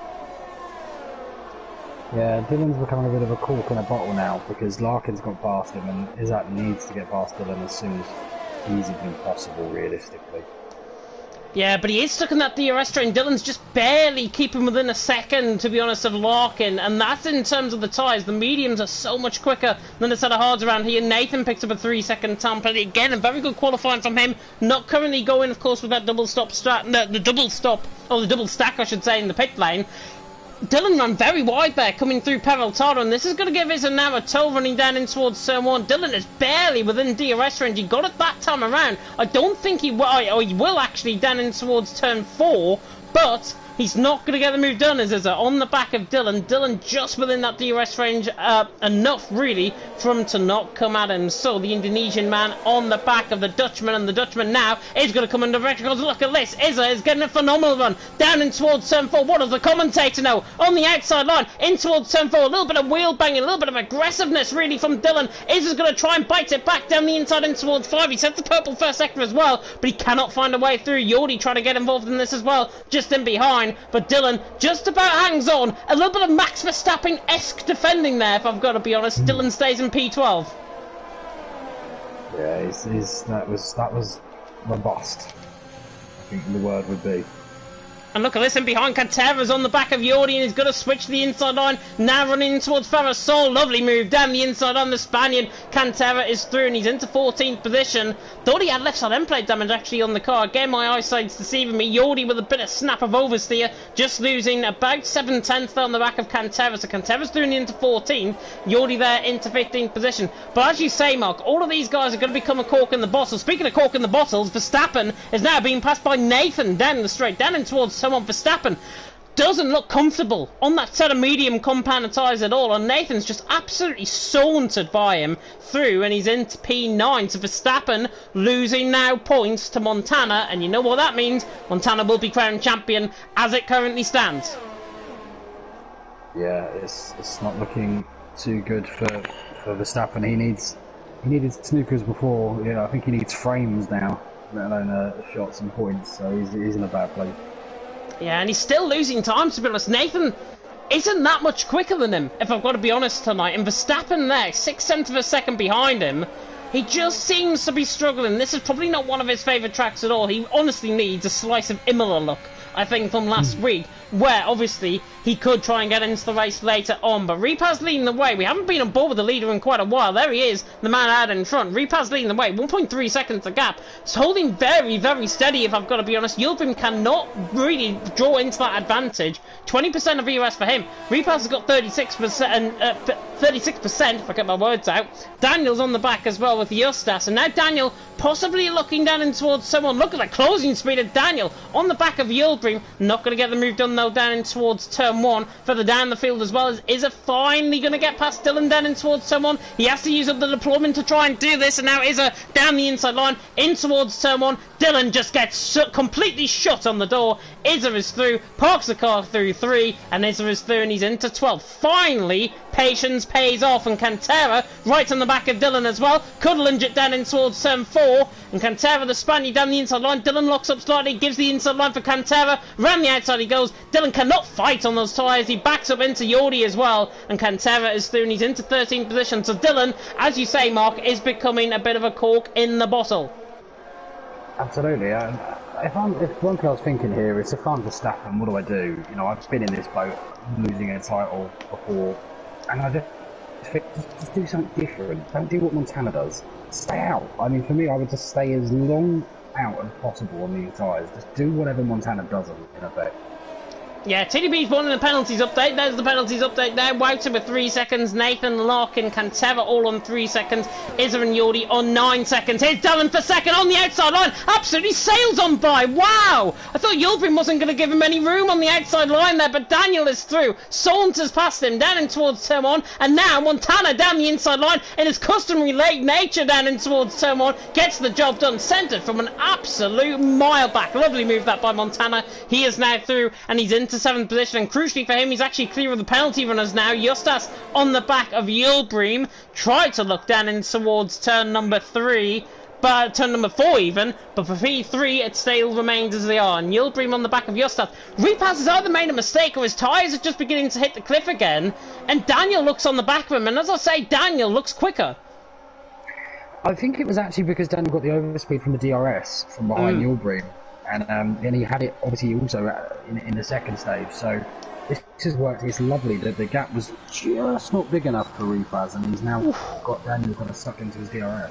Yeah, Dylan's becoming a bit of a cork in a bottle now because Larkin's got past him and Izzat needs to get past Dylan as soon as feasibly possible, realistically. Yeah, but he is stuck in that DRS train. Dylan's just barely keeping within a second, to be honest, of Larkin. And that's in terms of the tyres. The mediums are so much quicker than the set of hards around here. Nathan picks up a 3-second time penalty. Again, a very good qualifying from him. Not currently going, of course, with that double stack, I should say, in the pit lane. Dylan ran very wide there, coming through Peraltada, and this is going to give Izza now a tow running down in towards turn 1. Dylan is barely within DRS range. He got it that time around. I don't think he will, or he will actually down in towards turn 4, but he's not going to get the move done as Izza on the back of Dylan. Dylan just within that DRS range, enough really for him to not come at him. So the Indonesian man on the back of the Dutchman, and the Dutchman now is going to come under pressure because look at this. Izza is getting a phenomenal run down in towards turn 4. What does the commentator know? On the outside line, in towards turn 4. A little bit of wheel banging, a little bit of aggressiveness really from Dylan. Izza's going to try and bite it back down the inside in towards 5. He sets the purple first sector as well, but he cannot find a way through. Jordi trying to get involved in this as well, just in behind. But Dylan just about hangs on. A little bit of Max Verstappen-esque defending there, if I've got to be honest. Dylan stays in P12. Yeah, that was robust, I think the word would be. And look at this, in behind, Cantera's on the back of Jordi and he's going to switch to the inside line. Now running in towards Farasol. Lovely move down the inside on the Spaniard. Cantera is through and he's into 14th position. Thought he had left side end plate damage actually on the car. Again, my eyesight's deceiving me. Jordi with a bit of snap of oversteer. Just losing about 7/10 on the back of Cantera. So Cantera's through into 14th. Jordi there into 15th position. But as you say, Mark, all of these guys are going to become a cork in the bottle. Speaking of cork in the bottles, Verstappen is now being passed by Nathan down the straight, down in towards someone. Verstappen doesn't look comfortable on that set of medium compound tyres at all, and Nathan's just absolutely sauntered by him through, and he's into P9. So Verstappen losing now points to Montana, and you know what that means. Montana will be crowned champion as it currently stands. Yeah, it's not looking too good for Verstappen. He needed snookers before. Yeah, I think he needs frames now, let alone shots and points. So he's in a bad place. Yeah, and he's still losing time, to be honest. Nathan isn't that much quicker than him, if I've got to be honest tonight. And Verstappen there, 6/10 of a second behind him. He just seems to be struggling. This is probably not one of his favourite tracks at all. He honestly needs a slice of Imola luck, I think, from last week, where obviously he could try and get into the race later on. But Repaz leading the way. We haven't been on board with the leader in quite a while. There he is, the man out in front. Repaz leading the way, 1.3 seconds the gap. It's holding very, very steady, if I've got to be honest. Yildirim cannot really draw into that advantage. 20% of EOS for him. Repaz has got 36%, 36%, if I get my words out. Daniel's on the back as well with the Eustace, and now Daniel possibly looking down in towards someone. Look at the closing speed of Daniel on the back of Yildirim. Not going to get the move done though down in towards turn 1. Further down the field as well as Izza finally going to get past Dylan down in towards turn 1. He has to use up the deployment to try and do this, and now Izza down the inside line in towards turn 1. Dylan just gets completely shut on the door. Izza is through, parks the car through 3, and Izza is through and he's into 12th. Finally, patience pays off, and Cantera right on the back of Dylan as well. Could lunge it down in towards turn 4, and Cantera the Spaniard down the inside line. Dylan locks up slightly, gives the inside line for Cantera. Round the outside he goes. Dylan cannot fight on those tyres. He backs up into Jordi as well, and Cantera is through and he's into 13th position. So Dylan, as you say, Mark, is becoming a bit of a cork in the bottle. Absolutely. If one thing I was thinking here is, if I'm Verstappen, what do I do? You know, I've been in this boat, losing a title before, and I just think, just do something different. Don't do what Montana does. Stay out. I mean, for me, I would just stay as long out as possible on these tyres. Just do whatever Montana doesn't, in effect. Yeah, TDB's won in the penalties update. There's the penalties update there. Wouter with 3 seconds. Nathan, Larkin, Cantera all on 3 seconds. Izza and Jordi on 9 seconds. Here's Dylan for second on the outside line. Absolutely sails on by. Wow! I thought Yildirim wasn't going to give him any room on the outside line there, but Daniel is through. Saunters past him down in towards turn 1. And now Montana down the inside line in his customary late nature down in towards turn 1. Gets the job done. Centred from an absolute mile back. Lovely move that by Montana. He is now through and he's into into 7th position, and crucially for him, he's actually clear of the penalty runners now. Justas on the back of Yildirim, tried to look down in towards turn number 3, but turn number 4 even, but for P3 it still remains as they are, and Yildirim on the back of Justas. Repaz has either made a mistake or his tyres are just beginning to hit the cliff again, and Daniel looks on the back of him, and as I say, Daniel looks quicker. I think it was actually because Daniel got the overspeed from the DRS from behind Yildirim, and he had it obviously also in the second stage, so this has worked. It's lovely that the gap was just not big enough for Repaz, and he's now got Daniel kind of stuck into his DRS.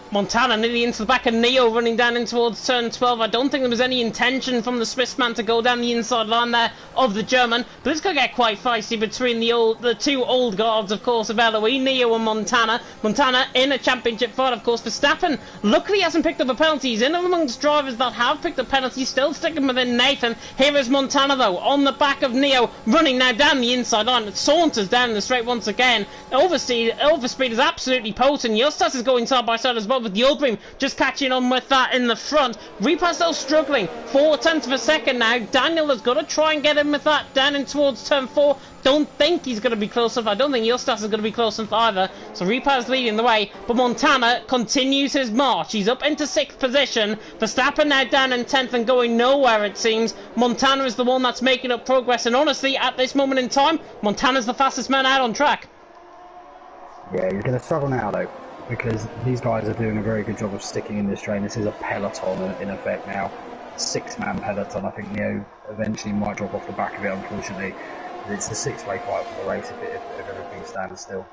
Montana nearly into the back of Neo, running down in towards turn 12. I don't think there was any intention from the Swiss man to go down the inside line there of the German, but it's going to get quite feisty between the two old guards, of course, of LOE, Neo and Montana. Montana in a championship fight, of course. Verstappen luckily hasn't picked up a penalty. He's in amongst drivers that have picked up penalties, still sticking within Nathan. Here is Montana, though, on the back of Neo, running now down the inside line. It saunters down the straight once again. Overspeed is absolutely potent. Justas is going side by side as well, with Yildirim just catching on with that in the front. Repaz still struggling, 0.4 of a second now. Daniel has got to try and get him with that down in towards turn 4. Don't think he's going to be close enough. I don't think Justas is going to be close enough either. So Repaz leading the way, but Montana continues his march. He's up into 6th position. Verstappen now down in 10th and going nowhere, it seems. Montana is the one that's making up progress, and honestly, at this moment in time, Montana's the fastest man out on track. Yeah, you're going to struggle now, though, because these guys are doing a very good job of sticking in this train. This is a peloton in effect now. 6-man peloton. I think Neo eventually might drop off the back of it, unfortunately. It's a 6-way fight for the race if everything stands still.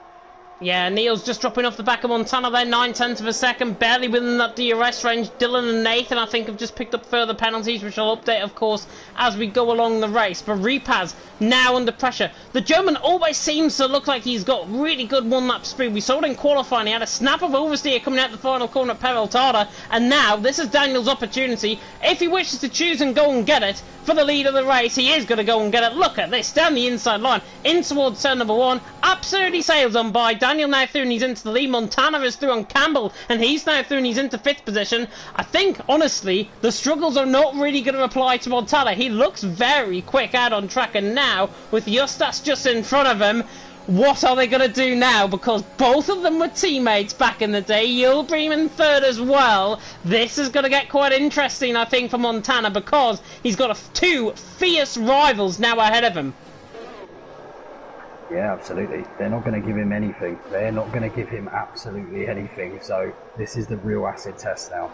Yeah, Neil's just dropping off the back of Montana there, 0.9 of a second, barely within that DRS range. Dylan and Nathan, I think, have just picked up further penalties, which I'll update, of course, as we go along the race. But Repaz now under pressure. The German always seems to look like he's got really good one-lap speed. We saw it in qualifying. He had a snap of oversteer coming out the final corner at Peraltada, and now this is Daniel's opportunity. If he wishes to choose and go and get it for the lead of the race, he is going to go and get it. Look at this, down the inside line, in towards turn number 1. Absolutely sails on by. Daniel now through and he's into the lead. Montana is through on Campbell, and he's now through and he's into 5th position. I think, honestly, the struggles are not really going to apply to Montana. He looks very quick out on track, and now, with Justas just in front of him, what are they going to do now? Because both of them were teammates back in the day. Yildirim in 3rd as well. This is going to get quite interesting, I think, for Montana, because he's got 2 fierce rivals now ahead of him. Yeah, absolutely. They're not going to give him anything. They're not going to give him absolutely anything. So this is the real acid test now.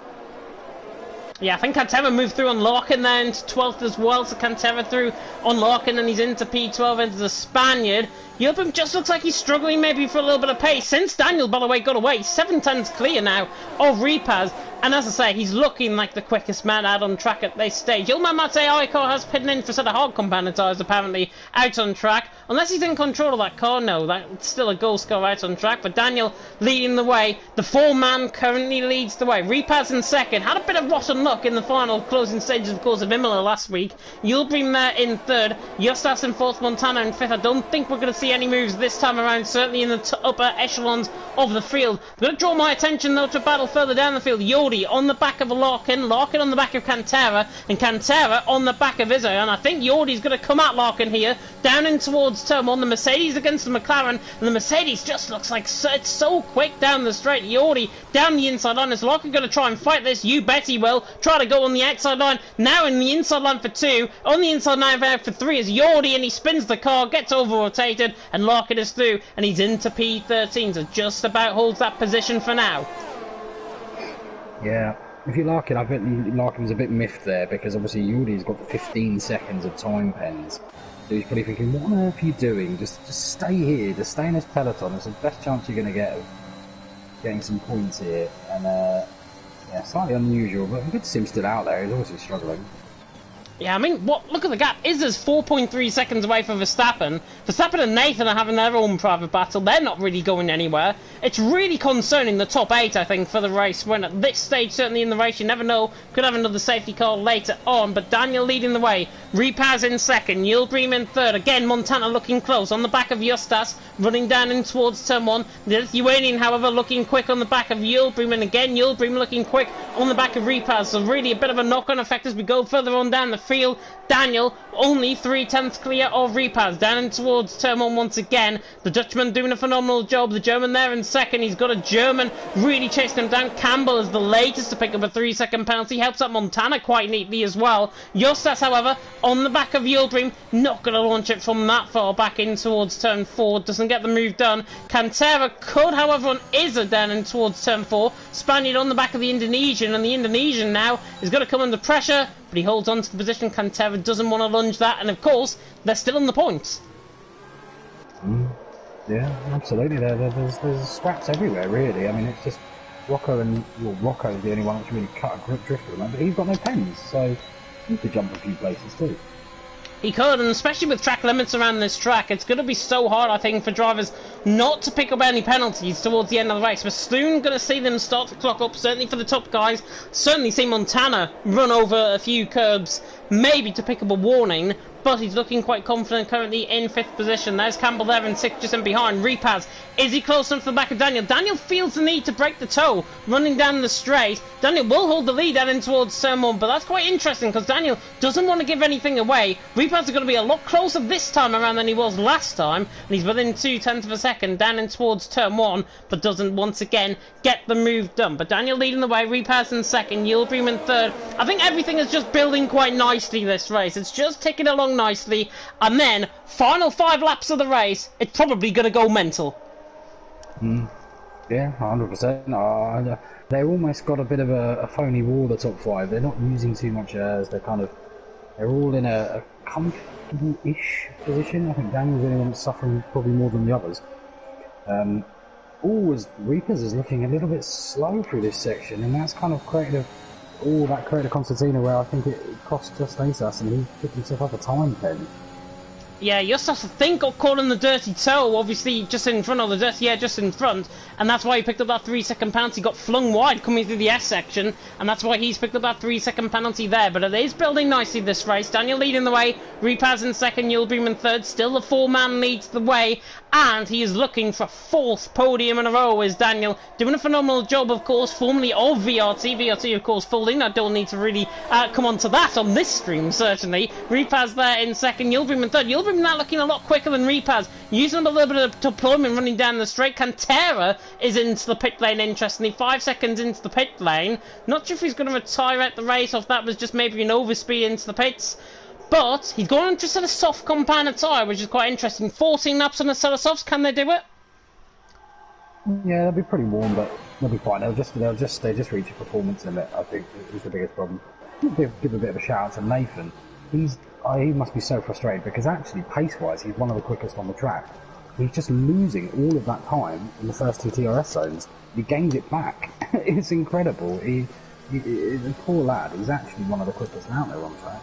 Yeah, I think Cantera moved through on Larkin there into 12th as well. So Cantera through on Larkin, and he's into P12 into the Spaniard. Yildirim just looks like he's struggling maybe for a little bit of pace. Since Daniel, by the way, got away, 7 tenths clear now of Repaz. And as I say, he's looking like the quickest man out on track at this stage. Ilman Mate Icar has pitted in for a set of hard compounded tyres, apparently, out on track. Unless he's in control of that car, no, that's still a goal score out on track. But Daniel leading the way. The 4-man currently leads the way. Repaz in 2nd. Had a bit of rotten luck in the final closing stages, of course, of Imola last week. Yildirim there in 3rd. Justas in 4th. Montana in 5th. I don't think we're going to see any moves this time around, certainly in the upper echelons of the field. I'm going to draw my attention, though, to a battle further down the field. Yodi on the back of Larkin, Larkin on the back of Cantera, and Cantera on the back of Izzo. And I think Yordi's going to come at Larkin here, down in towards turn 1. The Mercedes against the McLaren, and the Mercedes just looks like it's so quick down the straight. Yordi down the inside line. Is Larkin going to try and fight this? You bet he will. Try to go on the outside line. Now in the inside line for 2. On the inside line for 3 is Yordi, and he spins the car, gets over-rotated, and Larkin is through, and he's into P13, so just about holds that position for now. Yeah, if you Larkin, I bet Larkin's a bit miffed there, because obviously Yordi's got 15 seconds of time pens. So he's probably thinking, what on earth are you doing? Just stay here, just stay in this peloton. It's the best chance you're going to get of getting some points here. And yeah, slightly unusual, but good to see him still out there. He's obviously struggling. Yeah, I mean, look at the gap. Izza's 4.3 seconds away from Verstappen. Verstappen and Nathan are having their own private battle. They're not really going anywhere. It's really concerning, the top 8, I think, for the race. When at this stage, certainly in the race, you never know. Could have another safety car later on. But Daniel leading the way. Repaz in 2nd. Yildirim in 3rd. Again, Montana looking close. On the back of Justas, running down in towards turn 1. The Lithuanian, however, looking quick on the back of Yildirim. And again, Yildirim looking quick on the back of Repaz. So really a bit of a knock-on effect as we go further on down the field. Daniel, only 3/10 clear of Repaz. Down in towards turn 1 once again. The Dutchman doing a phenomenal job. The German there in second. He's got a German really chasing him down. Campbell is the latest to pick up a 3-second penalty. Helps out Montana quite neatly as well. Justas, however, on the back of Yildirim. Not going to launch it from that far back in towards turn 4. Doesn't get the move done. Cantera could, however, on Izza down in towards turn 4. Spaniard on the back of the Indonesian. And the Indonesian now is going to come under pressure. But he holds on to the position. Cantera doesn't want to lunge that, and of course, they're still on the points. Yeah, absolutely. There's scraps everywhere, really. I mean, it's just Rocco and Rocco is the only one that's really cut a grip drift with him, but he's got no pens, so he could jump a few places too. He could, and especially with track limits around this track, it's going to be so hard, I think, for drivers not to pick up any penalties towards the end of the race. We're soon going to see them start to clock up, certainly for the top guys. Certainly see Montana run over a few curbs, maybe to pick up a warning, but he's looking quite confident currently in 5th position. There's Campbell there in 6th, just in behind. Repaz, is he close enough to the back of Daniel? Daniel feels the need to break the toe, running down the straight. Daniel will hold the lead out in towards turn 1, but that's quite interesting because Daniel doesn't want to give anything away. Repaz is going to be a lot closer this time around than he was last time, and he's within 0.2 of a second down in towards turn 1, but doesn't once again get the move done. But Daniel leading the way, Repaz in 2nd, Yildirim in 3rd. I think everything is just building quite nicely this race. It's just ticking along nicely, and then final 5 laps of the race, it's probably going to go mental. Yeah, 100%. They've almost got a bit of a phony war, the top 5. They're not using too much airs. They're all in a comfortable-ish position. I think Daniel's the only one that's suffering probably more than the others. Repaz is looking a little bit slow through this section, and that's kind of created a concertina where I think it cost just Asas, and he picked himself up a time pen. Yeah, Justas, I think, got caught in the dirty toe, obviously just in front of the dirty, yeah, just in front, and that's why he picked up that 3-second penalty, got flung wide coming through the S section, and that's why he's picked up that 3-second penalty there, but it is building nicely this race. Daniel leading the way, Repaz in 2nd, Yildirim in 3rd, still the 4-man leads the way, and he is looking for 4th podium in a row, is Daniel, doing a phenomenal job, of course, formerly of VRT. VRT, of course, folding. I don't need to really come on to that on this stream, certainly. Repaz there in 2nd, Yildirim in 3rd. Yildirim now looking a lot quicker than Repaz, using a little bit of deployment running down the straight. Cantera is into the pit lane, interestingly, 5 seconds into the pit lane. Not sure if he's going to retire at the race, or if that was just maybe an overspeed into the pits. But he's going to set a soft compound tyre, which is quite interesting. 14 laps on a set of softs, can they do it? Yeah, they'll be pretty warm, but they'll be fine. They just reach a performance limit, I think, is the biggest problem. Give a bit of a shout out to Nathan. He must be so frustrated because actually, pace-wise, he's one of the quickest on the track. He's just losing all of that time in the first 2 TRS zones. He gains it back. It's incredible. The poor lad, he's actually one of the quickest out there on track.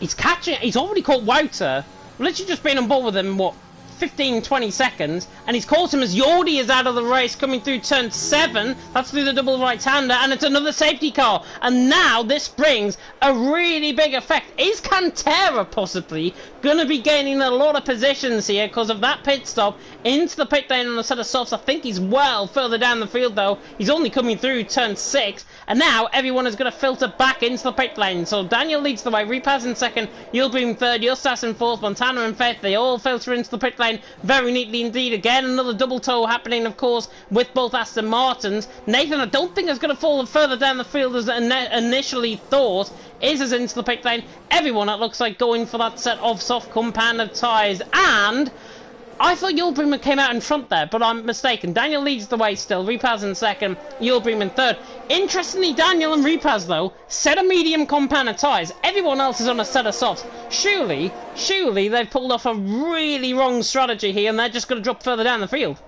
He's already caught Wouter. Literally just been on board with him, 15-20 seconds, and he's caught him as Yordi is out of the race coming through turn 7. That's through the double right-hander, and it's another safety car. And now this brings a really big effect. Is Cantera possibly going to be gaining a lot of positions here because of that pit stop into the pit lane on a set of softs? I think he's well further down the field, though. He's only coming through turn 6, and now everyone is going to filter back into the pit lane. So Daniel leads the way, Repaz in 2nd, Yildirim in 3rd, Justas in 4th, Montana in 5th. They all filter into the pit lane very neatly indeed. Again, another double toe happening, of course, with both Aston Martins. Nathan, I don't think is going to fall further down the field as initially thought. Is into the pit lane. Everyone, it looks like, going for that set of soft compounded tyres. And I thought Yildirim came out in front there, but I'm mistaken. Daniel leads the way still. Repaz in 2nd, Yildirim in 3rd. Interestingly, Daniel and Repaz, though, set of medium compounded tyres. Everyone else is on a set of softs. Surely they've pulled off a really wrong strategy here, and they're just going to drop further down the field.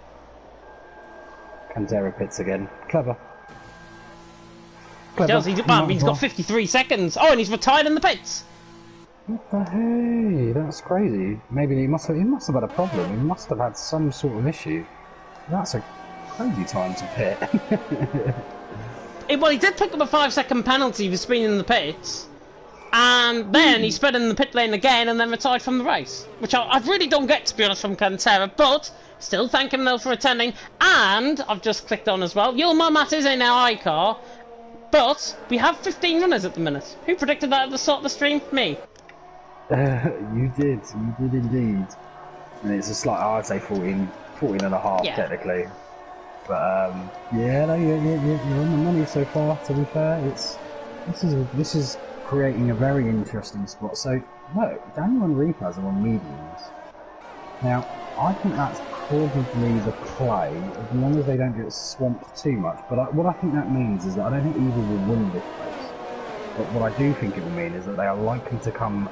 Cantera pits again. Clever. He does. He's got 53 seconds. Oh, and he's retired in the pits. What the hey? That's crazy. Maybe he must have had a problem. He must have had some sort of issue. That's a crazy time to pit. Well, he did pick up a 5-second penalty for speeding in the pits, and then he sped in the pit lane again and then retired from the race, which I really don't get, to be honest, from Cantera, but still thank him though for attending. And I've just clicked on as well, Yilmaz Matt is in our iCar. But we have 15 runners at the minute. Who predicted that at the start of the stream? Me. You did indeed. And it's a slight, I'd say 14 and a half technically. But yeah, no, you're on the money so far. To be fair, this is creating a very interesting spot. So look, Daniel and Reapers are on mediums. Now I think that's probably the play, as long as they don't get swamped too much. But what I think that means is that I don't think either will win this race. But what I do think it will mean is that they are likely to come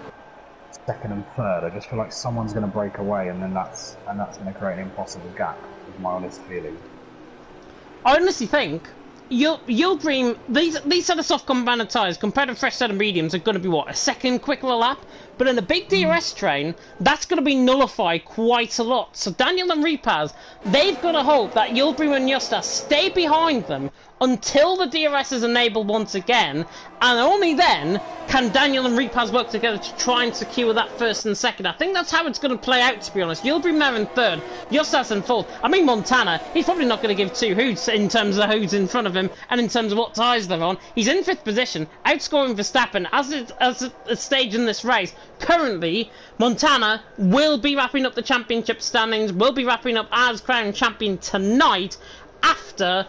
second and third. I just feel like someone's going to break away, and that's going to create an impossible gap, is my honest feeling. I honestly think Yield Dream, these set of soft compounded tyres compared to fresh set of mediums are going to be what, a second quicker lap? But in a big DRS train, that's going to be nullified quite a lot. So Daniel and Reapers, they've got to hope that Yield Dream and Justas stay behind them until the DRS is enabled once again, and only then can Daniel and Reapers work together to try and secure that first and second. I think that's how it's going to play out, to be honest. Yield Dream there in third, Justas in fourth. I mean, Montana, he's probably not going to give two hoots in terms of who's in front of him and in terms of what tyres they're on. He's in fifth position, outscoring Verstappen as a stage in this race. Currently, Montana will be wrapping up the championship standings, will be wrapping up as crowned champion tonight after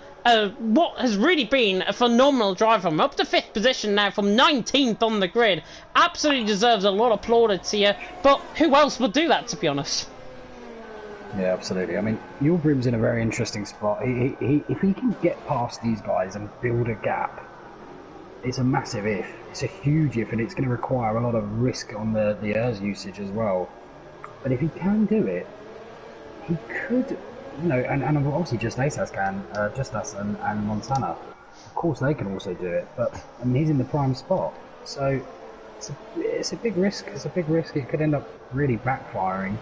what has really been a phenomenal drive from him. Up to 5th position now from 19th on the grid. Absolutely deserves a lot of plaudits here, but who else would do that, to be honest? Yeah, absolutely. I mean, Yield Dream's in a very interesting spot. If he can get past these guys and build a gap, it's a massive if. It's a huge if, and it's going to require a lot of risk on the ERS usage as well. But if he can do it, he could, you know, and obviously Justas and Montana. Of course, they can also do it, but I mean, he's in the prime spot, so it's a big risk. It's a big risk. It could end up really backfiring,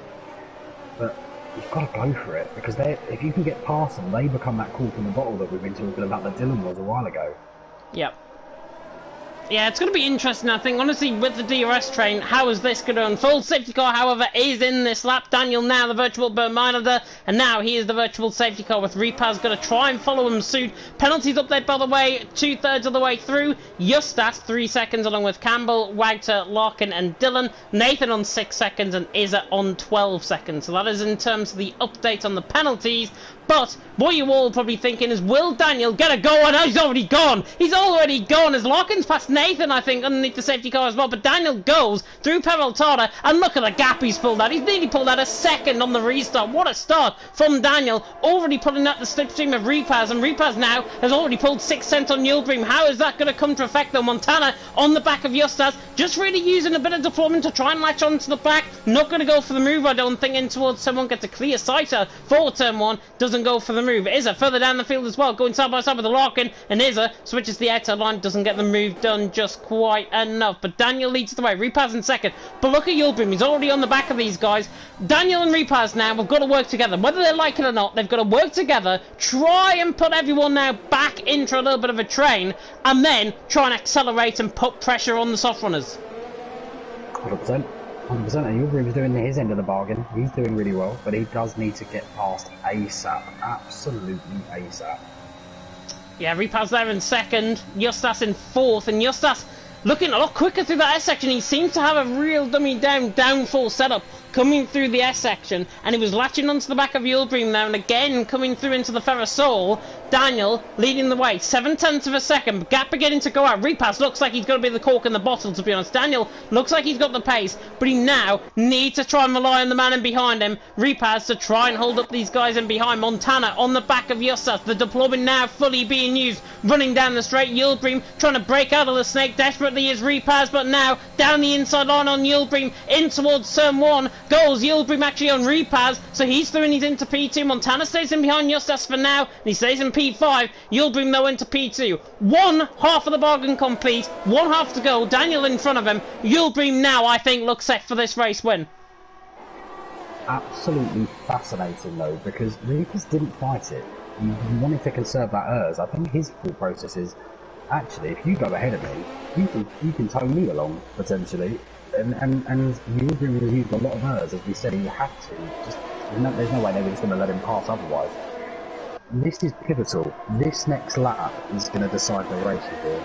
but you've got to go for it, because if you can get past them, they become that cork in the bottle that we've been talking about that Dylan was a while ago. Yep. Yeah, it's going to be interesting, I think. Honestly, with the DRS train, how is this going to unfold? Safety car, however, is in this lap. Daniel now the virtual burn monitor, and now he is the virtual safety car with Reapers going to try and follow him soon. Penalties up there, by the way, 2/3 of the way through. Justas, 3 seconds, along with Campbell, Wagter, Larkin, and Dylan. Nathan on 6 seconds, and Izza on 12 seconds. So that is in terms of the update on the penalties. But what you're all probably thinking is, will Daniel get a go? And he's already gone. He's already gone as Larkin's past Nathan, I think, underneath the safety car as well. But Daniel goes through Peraltada, and look at the gap he's pulled out. He's nearly pulled out a second on the restart. What a start from Daniel. Already pulling out the slipstream of Reapers, and Reapers now has already pulled 6 cents on Yield Dream. How is that going to come to effect, though? Montana on the back of Justas, just really using a bit of deployment to try and latch onto the back. Not going to go for the move, I don't think, in towards someone. Gets a clear sighter for turn 1. Doesn't go for the move. Izza further down the field as well, going side by side with the Larkin, and Izza switches the outside line, doesn't get the move done just quite enough. But Daniel leads the way. Reapers in second. But look at Yield Dream, he's already on the back of these guys. Daniel and Reapers now have got to work together. Whether they like it or not, they've got to work together, try and put everyone now back into a little bit of a train, and then try and accelerate and put pressure on the soft runners. 100%. 100%, and Yield Dream is doing his end of the bargain. He's doing really well, but he does need to get past ASAP. Absolutely ASAP. Yeah, Reapers there in second, Justas in fourth, and Justas looking a lot quicker through that S section. He seems to have a real dummy downfall setup coming through the S section, and he was latching onto the back of Yield Dream now, and again coming through into the Ferrosol. Daniel leading the way, 7/10 of a second, gap beginning to go out. Reapers looks like he's going to be the cork in the bottle, to be honest. Daniel looks like he's got the pace, but he now needs to try and rely on the man in behind him. Reapers to try and hold up these guys in behind. Montana on the back of Justas, the deployment now fully being used, running down the straight. Yield Dream trying to break out of the snake desperately is Reapers, but now down the inside line on Yield Dream, in towards turn 1 goes Yield Dream actually on Reapers, so he's throwing these into P2. Montana stays in behind Justas for now, and he stays in P5. Yield Dream though into P2. One half of the bargain complete, one half to go. Daniel in front of him. Yield Dream now, I think, looks set for this race win. Absolutely fascinating though, because Reapers didn't fight it. He wanted to conserve that ERS. I think his thought process is, actually, if you go ahead of me, you can tow me along potentially. And Yield Dream has used a lot of ERS, as we said he had to. Just there's no way they were just going to let him pass otherwise. This is pivotal. This next lap is going to decide the race here.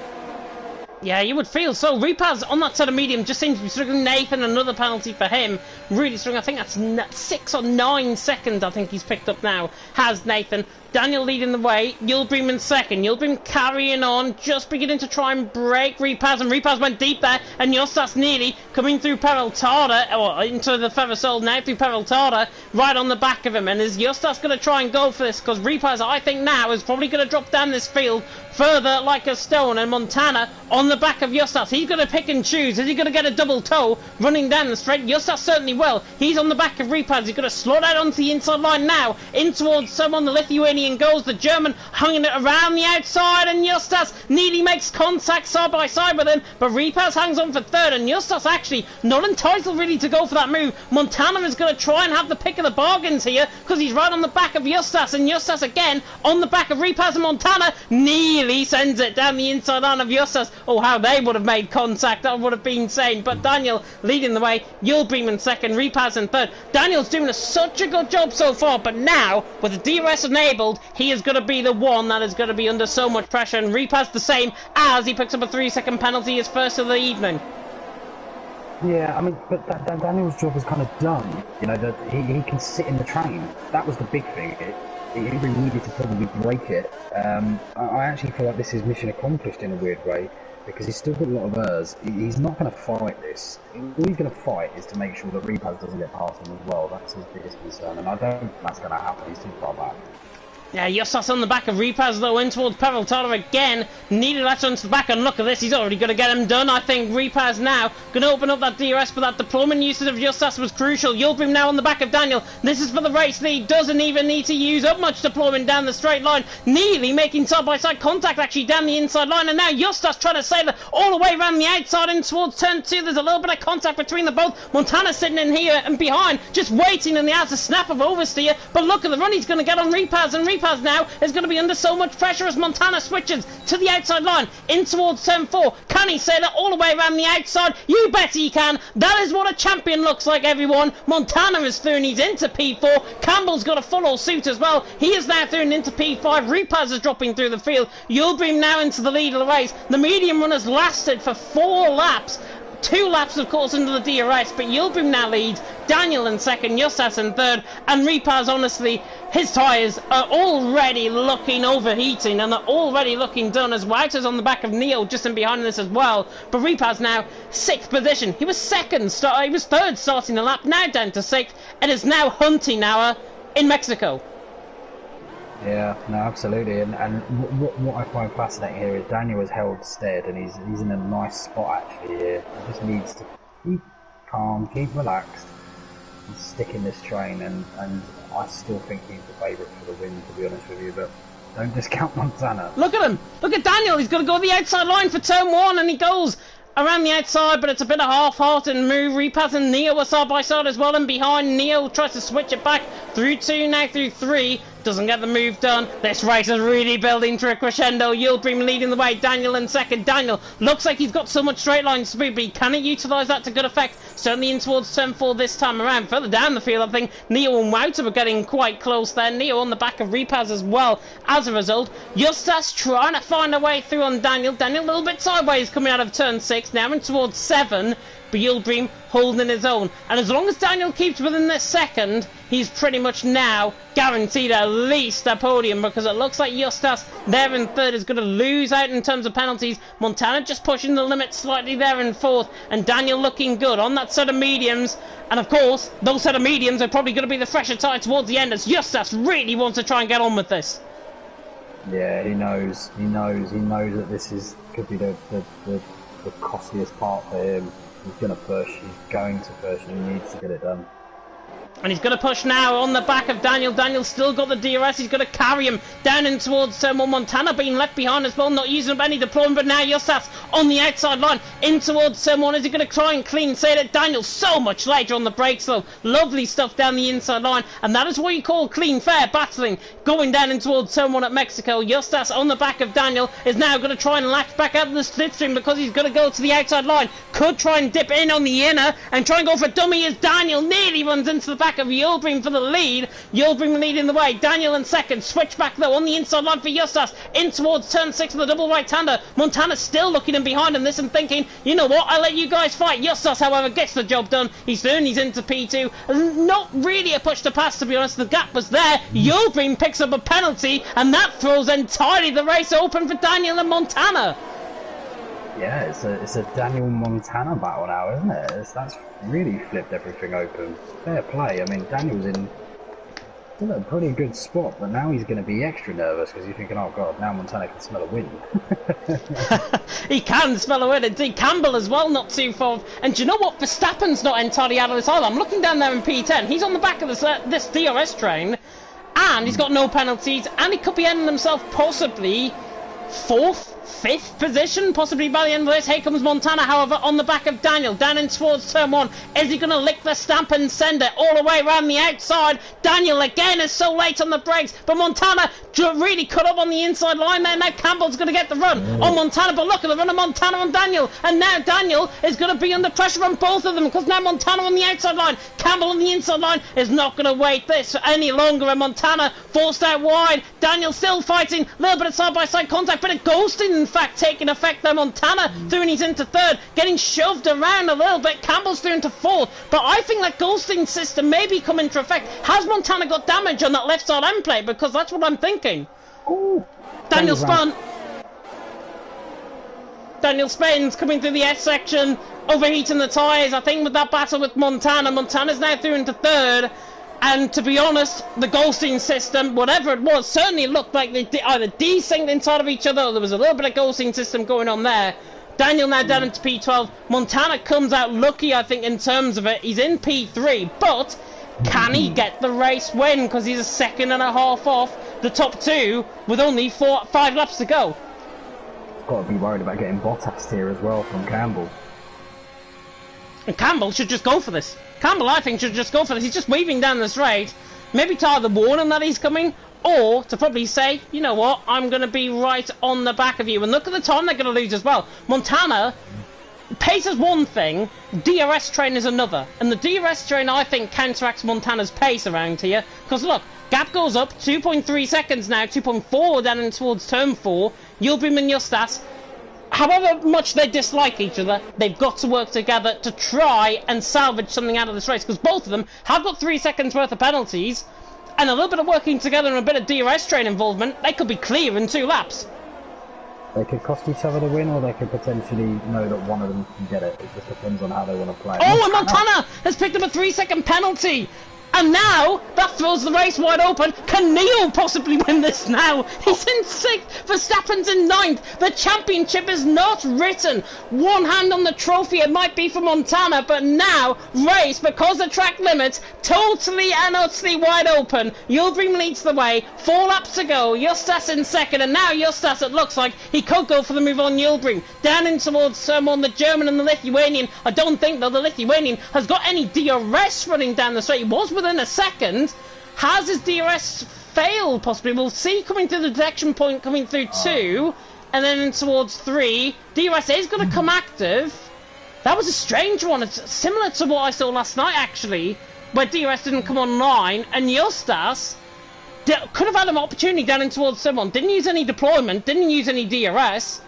Yeah, you would feel so. Repaz on that side of medium just seems to be struggling. Nathan, another penalty for him. Really struggling. I think that's 6 or 9 seconds I think he's picked up now. Has Nathan. Daniel leading the way. Yildirim in second. Yildirim carrying on. Just beginning to try and break Repaz. And Repaz went deep there. And Justas nearly coming through Peraltada. Or into the Ferrosol now through Peraltada. Right on the back of him. And is Justas going to try and go for this? Because Repaz, I think now, is probably going to drop down this field further like a stone. And Montana on the back of Justas. He's going to pick and choose. Is he going to get a double toe running down the straight? Justas certainly will. He's on the back of Repaz. He's going to slot out onto the inside line now. In towards someone, the Lithuanian goes, the German hanging it around the outside, and Justas nearly makes contact side by side with him, but Repaz hangs on for third, and Justas actually not entitled really to go for that move. Montana is going to try and have the pick of the bargains here, because he's right on the back of Justas, and Justas again on the back of Repaz, and Montana nearly sends it down the inside line of Justas. Oh, how they would have made contact, that would have been insane. But Daniel leading the way, Yildirim in second, Repaz in third. Daniel's doing such a good job so far, but now with the DRS enabled, he is going to be the one that is going to be under so much pressure, and Repaz the same as he picks up a 3-second penalty, his first of the evening. Yeah, I mean, but Daniel's job is kind of done. You know, that he can sit in the train. That was the big thing. He really needed to probably break it. I actually feel like this is mission accomplished in a weird way, because he's still got a lot of errors. He's not going to fight this. All he's going to fight is to make sure that Repaz doesn't get past him as well. That's his biggest concern, and I don't think that's going to happen. He's too far back. Yeah, Justas on the back of Repaz though, in towards Peraltada again. Needed that onto the back, and look at this, he's already going to get him done. I think Repaz now going to open up that DRS, but that deployment usage of Justas was crucial. Yildirim now on the back of Daniel. This is for the race lead. Doesn't even need to use up much deployment down the straight line. Nearly making side-by-side contact actually down the inside line, and now Justas trying to sail it all the way around the outside in towards turn 2. There's a little bit of contact between the both. Montana sitting in here and behind, just waiting in the outer snap of oversteer. But look at the run he's going to get on Repaz, and Repaz now is going to be under so much pressure as Montana switches to the outside line in towards turn 4. Can he sail it all the way around the outside? You bet he can. That is what a champion looks like, everyone. Montana is through and he's into P4. Campbell's got a full suit as well. He is now through and into P5. Repaz is dropping through the field. Yildirim now into the lead of the race. The medium runners lasted for 4 laps. 2 laps, of course, into the DRS, but Yildirim now leads. Daniel in second, Justas in third, and Repaz, honestly, his tyres are already looking overheating, and they're already looking done, as Wouters on the back of Neo just in behind this as well. But Repaz now 6th position. He was he was third starting the lap, now down to 6th. It is now hunting hour in Mexico. Yeah, no, absolutely, and what I find fascinating here is Daniel has held stead, and he's in a nice spot actually here. He just needs to keep calm, keep relaxed, and stick in this train, and I still think he's the favourite for the win, to be honest with you, but don't discount Montana. Look at him! Look at Daniel! He's got to go the outside line for turn 1, and he goes around the outside, but it's a bit of half-hearted move. Repaz and Neo are side by side as well, and behind Neo tries to switch it back through 2, now through 3. Doesn't get the move done. This race is really building to a crescendo. Yildirim leading the way. Daniel in second. Daniel looks like he's got so much straight line speed, but can he utilise that to good effect? Certainly in towards turn 4 this time around. Further down the field, I think Neo and Wouter were getting quite close there. Neo on the back of Repaz as well. As a result, Justas trying to find a way through on Daniel. Daniel a little bit sideways coming out of turn 6. Now in towards 7. But Yildirim holding his own. And as long as Daniel keeps within this second, he's pretty much now guaranteed at least a podium, because it looks like Justas there in third is going to lose out in terms of penalties. Montana just pushing the limit slightly there in fourth, and Daniel looking good on that set of mediums. And of course, those set of mediums are probably going to be the fresher tire towards the end, as Justas really wants to try and get on with this. Yeah, he knows that this could be the costliest part for him. He's going to push, and he needs to get it done. And he's going to push now on the back of Daniel. Daniel's still got the DRS. He's going to carry him down in towards Montana being left behind as well, not using up any deployment. But now Justas on the outside line in towards someone. Is he going to try and clean sail it? Daniel so much later on the brakes though. Lovely stuff down the inside line. And that is what you call clean, fair battling. Going down in towards someone at Mexico. Justas on the back of Daniel is now going to try and latch back out of the slipstream, because he's going to go to the outside line. Could try and dip in on the inner and try and go for dummy, as Daniel nearly runs into the back of Yildirim for the lead. Yildirim leading the way. Daniel in second. Switch back though on the inside line for Justas. In towards turn 6 with the double right-hander. Montana still looking in behind him. This and thinking, you know what, I'll let you guys fight. Justas, however, gets the job done. He's into P2. Not really a push to pass, to be honest. The gap was there. Yildirim picks up a penalty, and that throws entirely the race open for Daniel and Montana. Yeah, it's a Daniel Montana battle now, isn't it? That's really flipped everything open. Fair play. I mean, Daniel's in a pretty good spot, but now he's going to be extra nervous because you're thinking, oh god, now Montana can smell a win. He can smell a win, indeed. Campbell as well, not too far. And do you know what? Verstappen's not entirely out of this either. I'm looking down there in P10. He's on the back of this DRS train, and he's got no penalties, and he could be ending himself possibly 4th, 5th position, possibly by the end of this. Here comes Montana, however, on the back of Daniel, down in towards turn 1. Is he going to lick the stamp and send it all the way around the outside? Daniel again is so late on the brakes, but Montana really cut up on the inside line there. Now Campbell's going to get the run on Montana, but look at the run of Montana on Daniel, and now Daniel is going to be under pressure on both of them, because now Montana on the outside line, Campbell on the inside line is not going to wait this any longer, and Montana forced out wide. Daniel still fighting, a little bit of side-by-side contact, but a ghosting in fact taking effect there. Montana doing he's into 3rd, getting shoved around a little bit. Campbell's doing to 4th, but I think that ghosting system may be coming into effect. Has Montana got damage on that left side end plate? Because that's what I'm thinking. Ooh. Daniel spun. Daniel spins, coming through the S section, overheating the tyres. I think with that battle with Montana, Montana's now through into 3rd. And to be honest, the ghosting system, whatever it was, certainly looked like they either desynced inside of each other, or there was a little bit of ghosting system going on there. Daniel now down into P12. Montana comes out lucky, I think, in terms of it. He's in P3, but can he get the race win? Because he's a 2.5 seconds off the top 2 with only 5 laps to go. Got to be worried about getting Bottas here as well from Campbell. And Campbell should just go for this. Campbell, I think, should just go for this. He's just weaving down the straight. Maybe to either warn him that he's coming, or to probably say, you know what, I'm going to be right on the back of you. And look at the time they're going to lose as well. Montana, pace is one thing, DRS train is another. And the DRS train, I think, counteracts Montana's pace around here. Because look, gap goes up, 2.3 seconds now, 2.4 down in towards turn 4. Yildirim and Justas. However much they dislike each other, they've got to work together to try and salvage something out of this race, because both of them have got 3 seconds worth of penalties, and a little bit of working together and a bit of DRS train involvement, they could be clear in 2 laps. They could cost each other the win, or they could potentially know that one of them can get it. It just depends on how they want to play. Oh, and Montana has picked up a 3-second penalty! And now, that throws the race wide open. Can Neil possibly win this now? He's in 6th, Verstappen's in 9th. The championship is not written. One hand on the trophy, it might be for Montana, but now, race, because of track limits, totally and utterly wide open. Yildirim leads the way, 4 laps to go. Justas in 2nd, and now Justas, it looks like he could go for the move on Yildirim. Down in towards on the German and the Lithuanian. I don't think, though, the Lithuanian has got any DRS running down the straight. He was within a second. Has his DRS failed possibly? We'll see coming through the detection point, coming through 2 and then towards 3. DRS is going to come active. That was a strange one. It's similar to what I saw last night actually, where DRS didn't come online, and Justas could have had an opportunity down in towards someone. Didn't use any deployment, didn't use any DRS,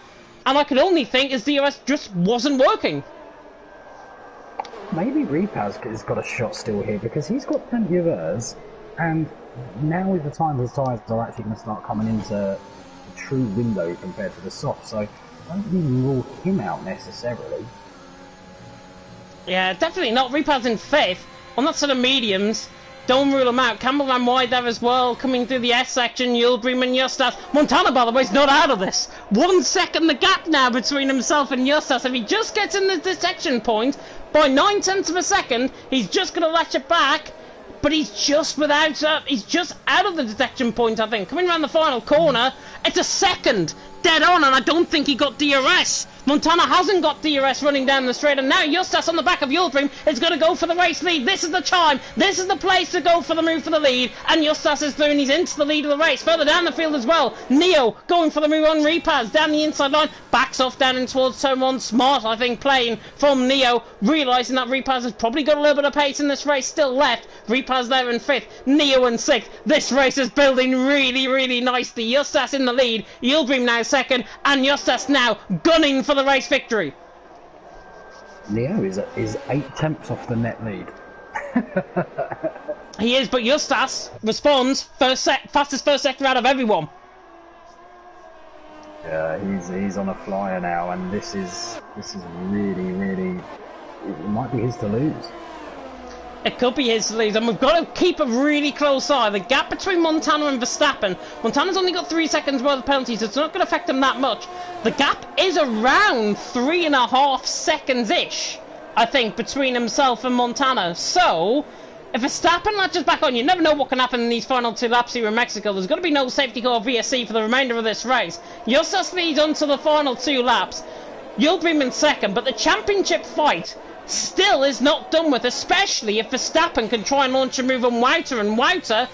and I could only think his DRS just wasn't working. Maybe Repaz has got a shot still here, because he's got plenty of errors, and now is the time his tyres are actually going to start coming into the true window compared to the soft, so I don't really rule him out necessarily. Yeah, definitely not. Repaz in 5th. On that sort of mediums, don't rule him out. Campbell ran wide there as well, coming through the S section. Yildirim and Justas. Montana, by the way, is not out of this. 1 second the gap now between himself and Justas. If he just gets in the detection point by 9/10 of a second, he's just going to latch it back. But he's just he's just out of the detection point, I think. Coming around the final corner, it's a second. dead on, and I don't think he got DRS. Montana hasn't got DRS running down the straight, and now Justas on the back of Yildirim is going to go for the race lead. This is the time. This is the place to go for the move for the lead, and Justas is doing. He's into the lead of the race. Further down the field as well, Neo going for the move on Repaz down the inside line, backs off down in towards turn 1. Smart, I think, playing from Neo, realising that Repaz has probably got a little bit of pace in this race still left. Repaz there in 5th, Neo in 6th. This race is building really, really nicely. Justas in the lead, Yildirim now 2nd, and Justas now gunning for the race victory. Neo is 8 tenths off the net lead. He is, but Justas responds fastest first sector out of everyone. Yeah, he's on a flyer now, and this is really, really, it might be his to lose. It could be his to lose, and we've got to keep a really close eye. The gap between Montana and Verstappen, Montana's only got 3 seconds worth of penalties, so it's not going to affect him that much. The gap is around 3.5 seconds-ish, I think, between himself and Montana. So, if Verstappen latches back on, you never know what can happen in these final 2 laps here in Mexico. There's going to be no safety car VSC for the remainder of this race. Justas leads on to the final 2 laps. Yildirim in 2nd, but the championship fight still is not done with, especially if Verstappen can try and launch a move on Wouter, and Wouter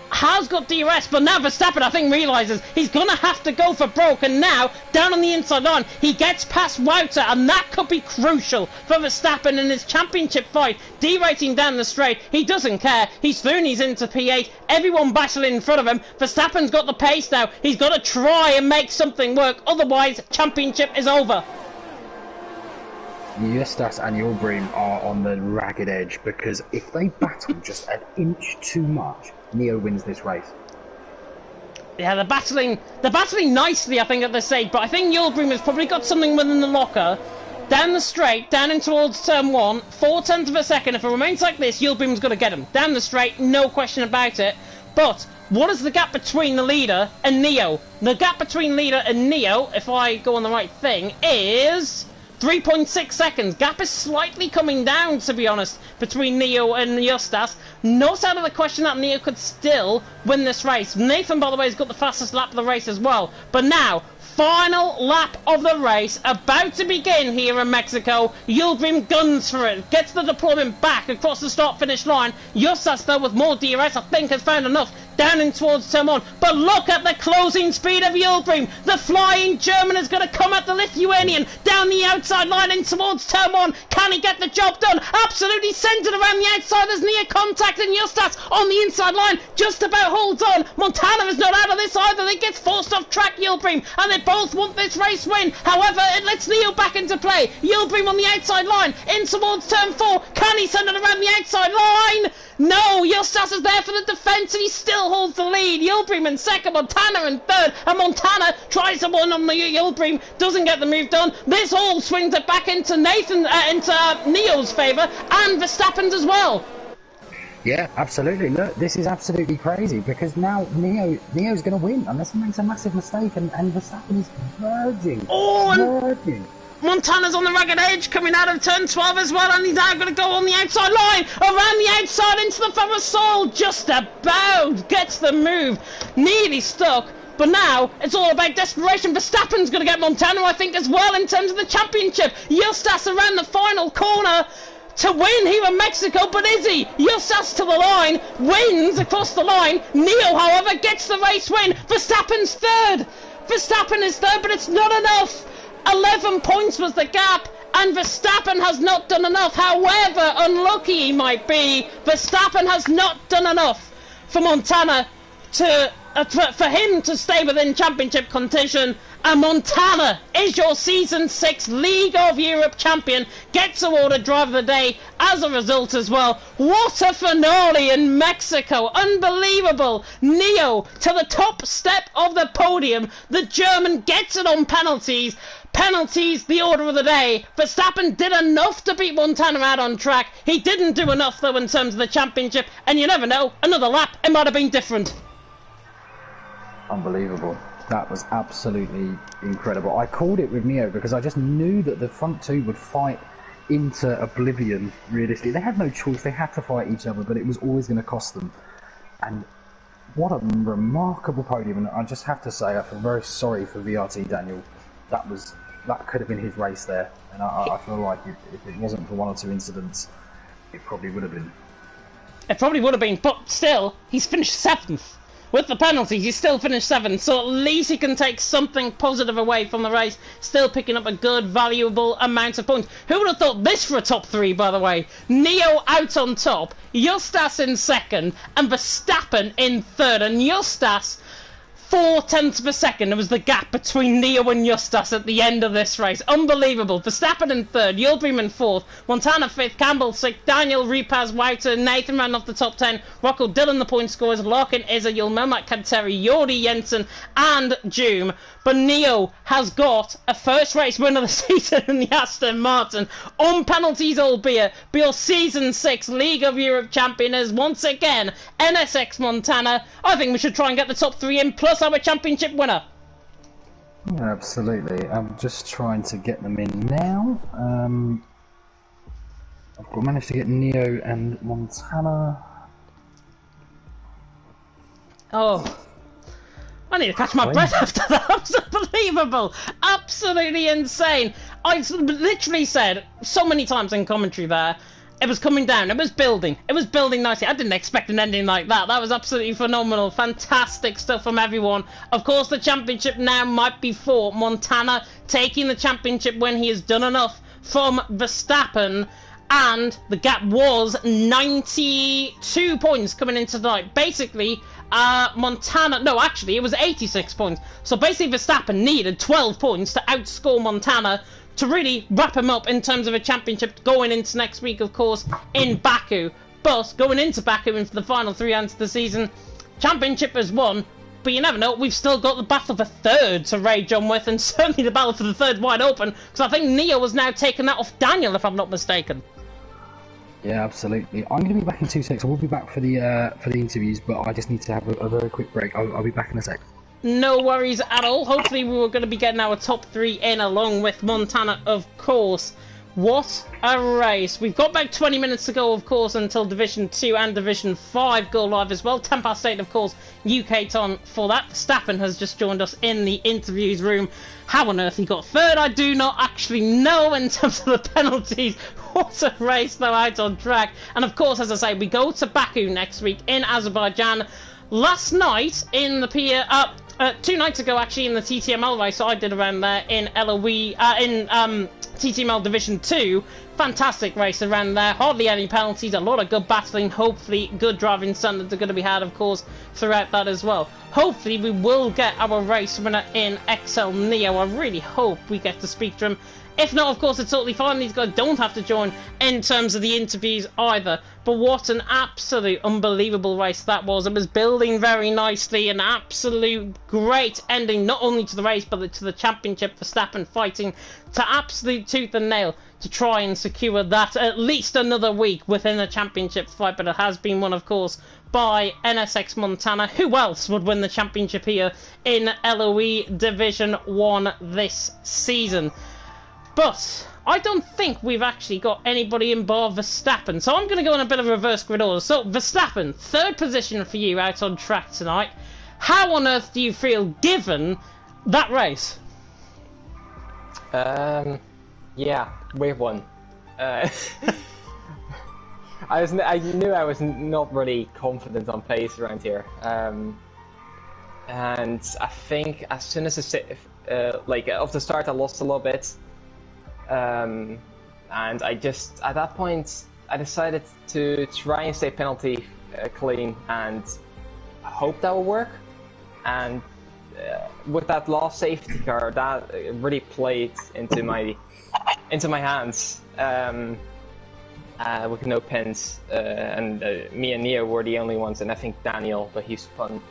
has got DRS, but now Verstappen, I think, realises he's going to have to go for broke, and now, down on the inside line, he gets past Wouter, and that could be crucial for Verstappen in his championship fight, derating down the straight. He doesn't care, he's through, he's into P8, everyone battling in front of him. Verstappen's got the pace now, he's got to try and make something work, otherwise, championship is over. Justas and Yildirim are on the ragged edge, because if they battle just an inch too much, Neo wins this race. Yeah, they're battling nicely, I think, at this stage, but I think Yildirim has probably got something within the locker. Down the straight, down in towards turn 1, 4 tenths of a second. If it remains like this, Yildirim's going to get him. Down the straight, no question about it. But what is the gap between the leader and Neo? The gap between leader and Neo, if I go on the right thing, is 3.6 seconds. Gap is slightly coming down, to be honest, between Neo and Justas. Not out of the question that Neo could still win this race. Nathan, by the way, has got the fastest lap of the race as well. But now, final lap of the race about to begin here in Mexico. Yildirim guns for it, gets the deployment back across the start-finish line. Justas, though, with more DRS, I think has found enough down in towards turn 1. But look at the closing speed of Yildirim. The flying German is going to come at the Lithuanian down the outside line in towards turn 1. Can he get the job done? Absolutely centered around the outside. There's near contact, and Justas on the inside line just about holds on. Montana is not out of this either. They get forced off track, Yildirim, and they both want this race win. However, it lets Neo back into play. Yildirim on the outside line in towards turn 4. Can he send it around the outside line? No, Justas is there for the defence, and he still holds the lead. Yildirim in 2nd, Montana in 3rd, and Montana tries to one on the Yildirim, doesn't get the move done. This all swings it back into Neo's favour, and Verstappen's as well. Yeah, absolutely. Look, this is absolutely crazy, because now Neo's going to win unless he makes a massive mistake, and Verstappen is verging. Verging. Montana's on the ragged edge, coming out of turn 12 as well, and he's now going to go on the outside line, around the outside into the Ferrosol, just about gets the move, nearly stuck, but now it's all about desperation. Verstappen's going to get Montana, I think, as well, in terms of the championship. Justas around the final corner to win here in Mexico, but is he? Justas to the line, wins across the line. Neo, however, gets the race win. Verstappen's 3rd. Verstappen is 3rd, but it's not enough. 11 points was the gap, and Verstappen has not done enough. However unlucky he might be, Verstappen has not done enough for Montana to for him to stay within championship contention. And Montana is your Season 6 League of Europe champion, gets awarded Driver of the Day as a result as well. What a finale in Mexico, unbelievable. Neo to the top step of the podium, the German gets it on penalties. Penalties, the order of the day. Verstappen did enough to beat Montana out on track. He didn't do enough, though, in terms of the championship. And you never know, another lap, it might have been different. Unbelievable. That was absolutely incredible. I called it with Neo because I just knew that the front two would fight into oblivion, realistically. They had no choice. They had to fight each other, but it was always going to cost them. And What a remarkable podium, and I just have to say I feel very sorry for VRT Daniel. That could have been his race there, and I feel like if it wasn't for one or two incidents, it probably would have been. It probably would have been, but still, he's finished 7th. With the penalties, he's still finished 7th, so at least he can take something positive away from the race, still picking up a good, valuable amount of points. Who would have thought this for a top 3, by the way? Neo out on top, Justas in 2nd, and Verstappen in 3rd, and Justas 0.4 of a second. There was the gap between Neo and Justas at the end of this race. Unbelievable. Verstappen in 3rd, Yildirim in 4th, Montana 5th, Campbell 6th, Daniel, Repaz, Wouter, Nathan ran off the top 10, Rocco Dillon the point scorers, Larkin, Izza, Yulmelmak, Kanteri, Jordi Jensen, and Joom. But Neo has got a first race win of the season in the Aston Martin, on penalties albeit, but your Season 6 League of Europe champion is once again NSX Montana. I think we should try and get the top 3 in, plus our championship winner. Yeah, absolutely. I'm just trying to get them in now. I've managed to get Neo and Montana. Oh, I need to catch my breath after that. That was unbelievable. Absolutely insane. I literally said so many times in commentary there, it was coming down, it was building nicely. I didn't expect an ending like that. That was absolutely phenomenal. Fantastic stuff from everyone. Of course, the championship now might be for Montana, taking the championship when he has done enough from Verstappen. And the gap was 92 points coming into tonight. Basically, Montana... No, actually, it was 86 points. So basically, Verstappen needed 12 points to outscore Montana to really wrap him up in terms of a championship going into next week, of course, in Baku. But going into Baku and for the final 3 rounds of the season, championship is won. But you never know, we've still got the battle for 3rd to rage on with, and certainly the battle for the 3rd wide open, because I think Neo has now taken that off Daniel, if I'm not mistaken. Yeah, absolutely. I'm going to be back in 2 seconds. I will be back for the interviews, but I just need to have a very quick break. I'll be back in a sec. No worries at all. Hopefully we were going to be getting our top 3 in along with Montana, of course. What a race. We've got about 20 minutes to go, of course, until Division 2 and Division 5 go live as well. 10:08, of course, UK time for that. Verstappen has just joined us in the interviews room. How on earth he got 3rd, I do not actually know in terms of the penalties. What a race, though, out on track. And, of course, as I say, we go to Baku next week in Azerbaijan. Last night in the 2 nights ago, actually, in the TTML race I did around there in LOE, TTML Division 2. Fantastic race around there. Hardly any penalties, a lot of good battling. Hopefully, good driving standards are going to be had, of course, throughout that as well. Hopefully, we will get our race winner in XL Neo. I really hope we get to speak to him. If not, of course, it's totally fine. These guys don't have to join in terms of the interviews either. But what an absolute unbelievable race that was. It was building very nicely. An absolute great ending, not only to the race, but to the championship. Verstappen fighting to absolute tooth and nail to try and secure that at least another week within the championship fight. But it has been won, of course, by NSX Montana. Who else would win the championship here in LOE Division 1 this season? But I don't think we've actually got anybody in bar Verstappen, so I'm going to go in a bit of a reverse grid order. So, Verstappen, 3rd position for you out on track tonight. How on earth do you feel given that race? Yeah, we've won. I knew I was not really confident on pace around here, and I think as soon as off the start I lost a little bit. And I just, at that point, I decided to try and stay penalty clean and hope that will work. And with that last safety car, that really played into my hands. With no pins, and me and Neo were the only ones, and I think Daniel, but he's fun.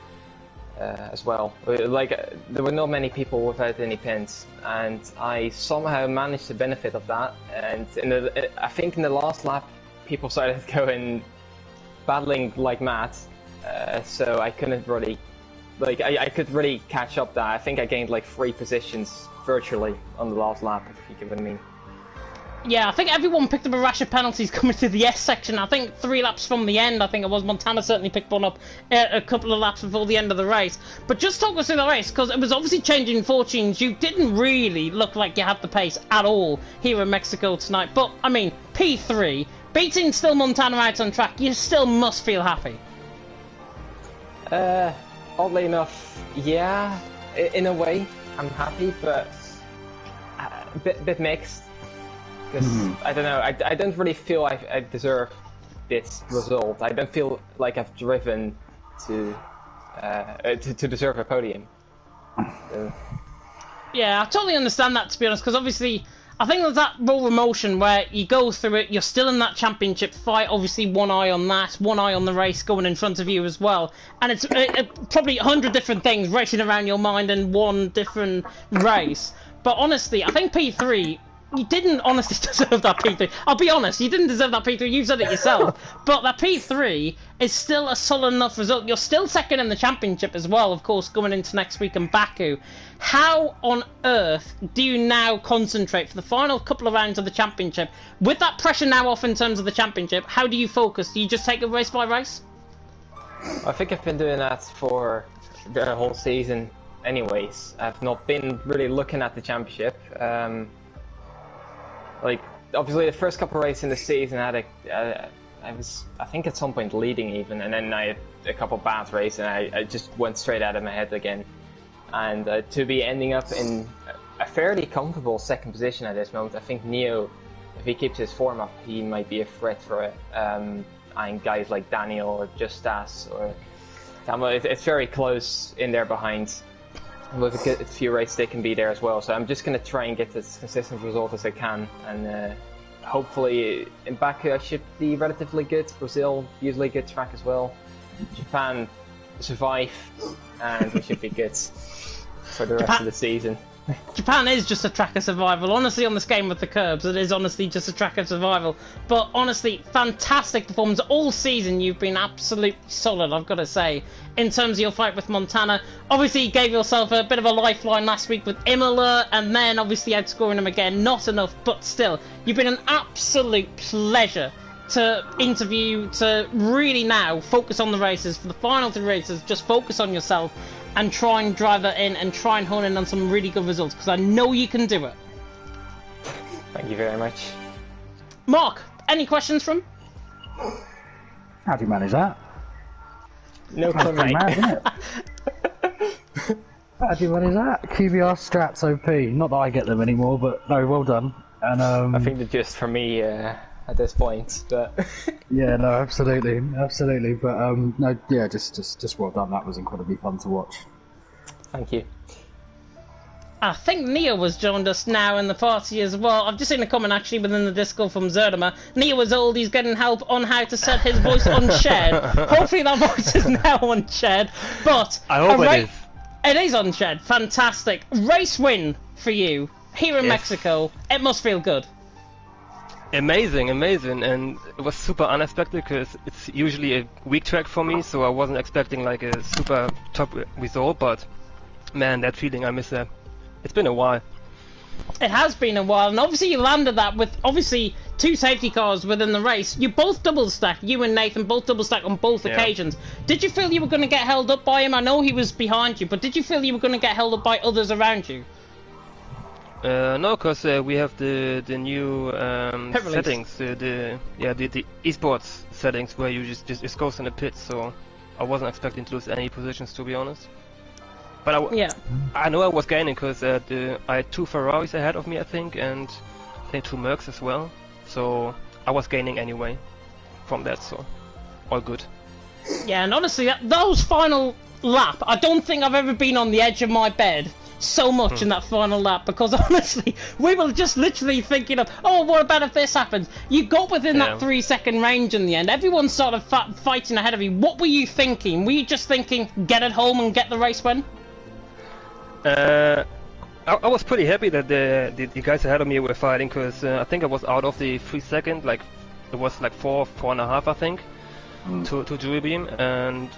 As well. There were not many people without any pins, and I somehow managed to benefit of that. And I think in the last lap, people started going battling like mad, so I couldn't really, I could really catch up. That I think I gained 3 positions virtually on the last lap, if you get what I mean. Yeah, I think everyone picked up a rash of penalties coming to the S section. I think 3 laps from the end, I think it was. Montana certainly picked one up a couple of laps before the end of the race. But just talk us through the race, because it was obviously changing fortunes. You didn't really look like you had the pace at all here in Mexico tonight. But, I mean, P3, beating still Montana out on track, you still must feel happy. Oddly enough, yeah, in a way, I'm happy, but a bit mixed. Because I don't know, I don't really feel I deserve this result. I don't feel like I've driven to deserve a podium. So. Yeah, I totally understand that, to be honest, because obviously I think there's that raw emotion where you go through it, you're still in that championship fight, obviously one eye on that, one eye on the race going in front of you as well, and it's probably 100 different things racing around your mind in one different race. But honestly, I think P3, you didn't honestly deserve that P3. I'll be honest, you didn't deserve that P3, you've said it yourself. But that P3 is still a solid enough result. You're still second in the championship as well, of course, going into next week in Baku. How on earth do you now concentrate for the final couple of rounds of the championship? With that pressure now off in terms of the championship, how do you focus? Do you just take it race by race? I think I've been doing that for the whole season anyways. I've not been really looking at the championship. Like, obviously the first couple of races in the season I was, I think at some point leading even, and then I had a couple of bad races and I just went straight out of my head again. And to be ending up in a fairly comfortable second position at this moment, I think Neo, if he keeps his form up, he might be a threat for it. And guys like Daniel or Justas or Campbell, it's very close in there behind. With a few races they can be there as well, so I'm just going to try and get as consistent result as I can, and hopefully in Baku I should be relatively good. Brazil, usually a good track as well. Japan, survive, and we should be good for the rest of the season. Japan is just a track of survival. Honestly, on this game with the curbs, it is honestly just a track of survival. But honestly, fantastic performance all season. You've been absolutely solid, I've got to say, in terms of your fight with Montana. Obviously, you gave yourself a bit of a lifeline last week with Imola, and then obviously outscoring him again. Not enough, but still, you've been an absolute pleasure to interview, to really now focus on the races. For the final 3 races, just focus on yourself and try and drive that in and try and hone in on some really good results, because I know you can do it. Thank you very much. Mark, any questions from? How do you manage that? No comment. How do you manage that? QBR strats OP. Not that I get them anymore, but no, well done. And I think they're just for me at this point, but yeah, no, absolutely, but no, yeah, just well done. That was incredibly fun to watch. Thank you. I think Neo has joined us now in the party as well. I've just seen a comment actually within the Discord from Zerdimer. Neo is old, he's getting help on how to set his voice unshared. Hopefully that voice is now unshared, but I hope it is. It is unshared. Fantastic. Race win for you here in Mexico. It must feel good. Amazing, and it was super unexpected because it's usually a weak track for me, so I wasn't expecting like a super top result, but man, that feeling, I miss that. It's been a while. It has been a while, and obviously you landed that with obviously 2 safety cars within the race. You both double stacked, you and Nathan both double stacked on both occasions. Did you feel you were going to get held up by him? I know he was behind you, but did you feel you were going to get held up by others around you? No, because we have the new settings, the esports settings where you just goes in the pits. So I wasn't expecting to lose any positions, to be honest. But I know I was gaining because I had 2 Ferraris ahead of me, I think, and I think 2 Mercs as well. So I was gaining anyway from that. So all good. Yeah, and honestly, those final lap, I don't think I've ever been on the edge of my bed so much in that final lap, because honestly we were just literally thinking of, oh, what about if this happens? You got within that 3-second range in the end. Everyone started fighting ahead of you. What were you thinking? Were you just thinking get it home and get the race win? I was pretty happy that the guys ahead of me were fighting, because I think I was out of the 3 second, like it was like 4.5 I think to Jury Beam, and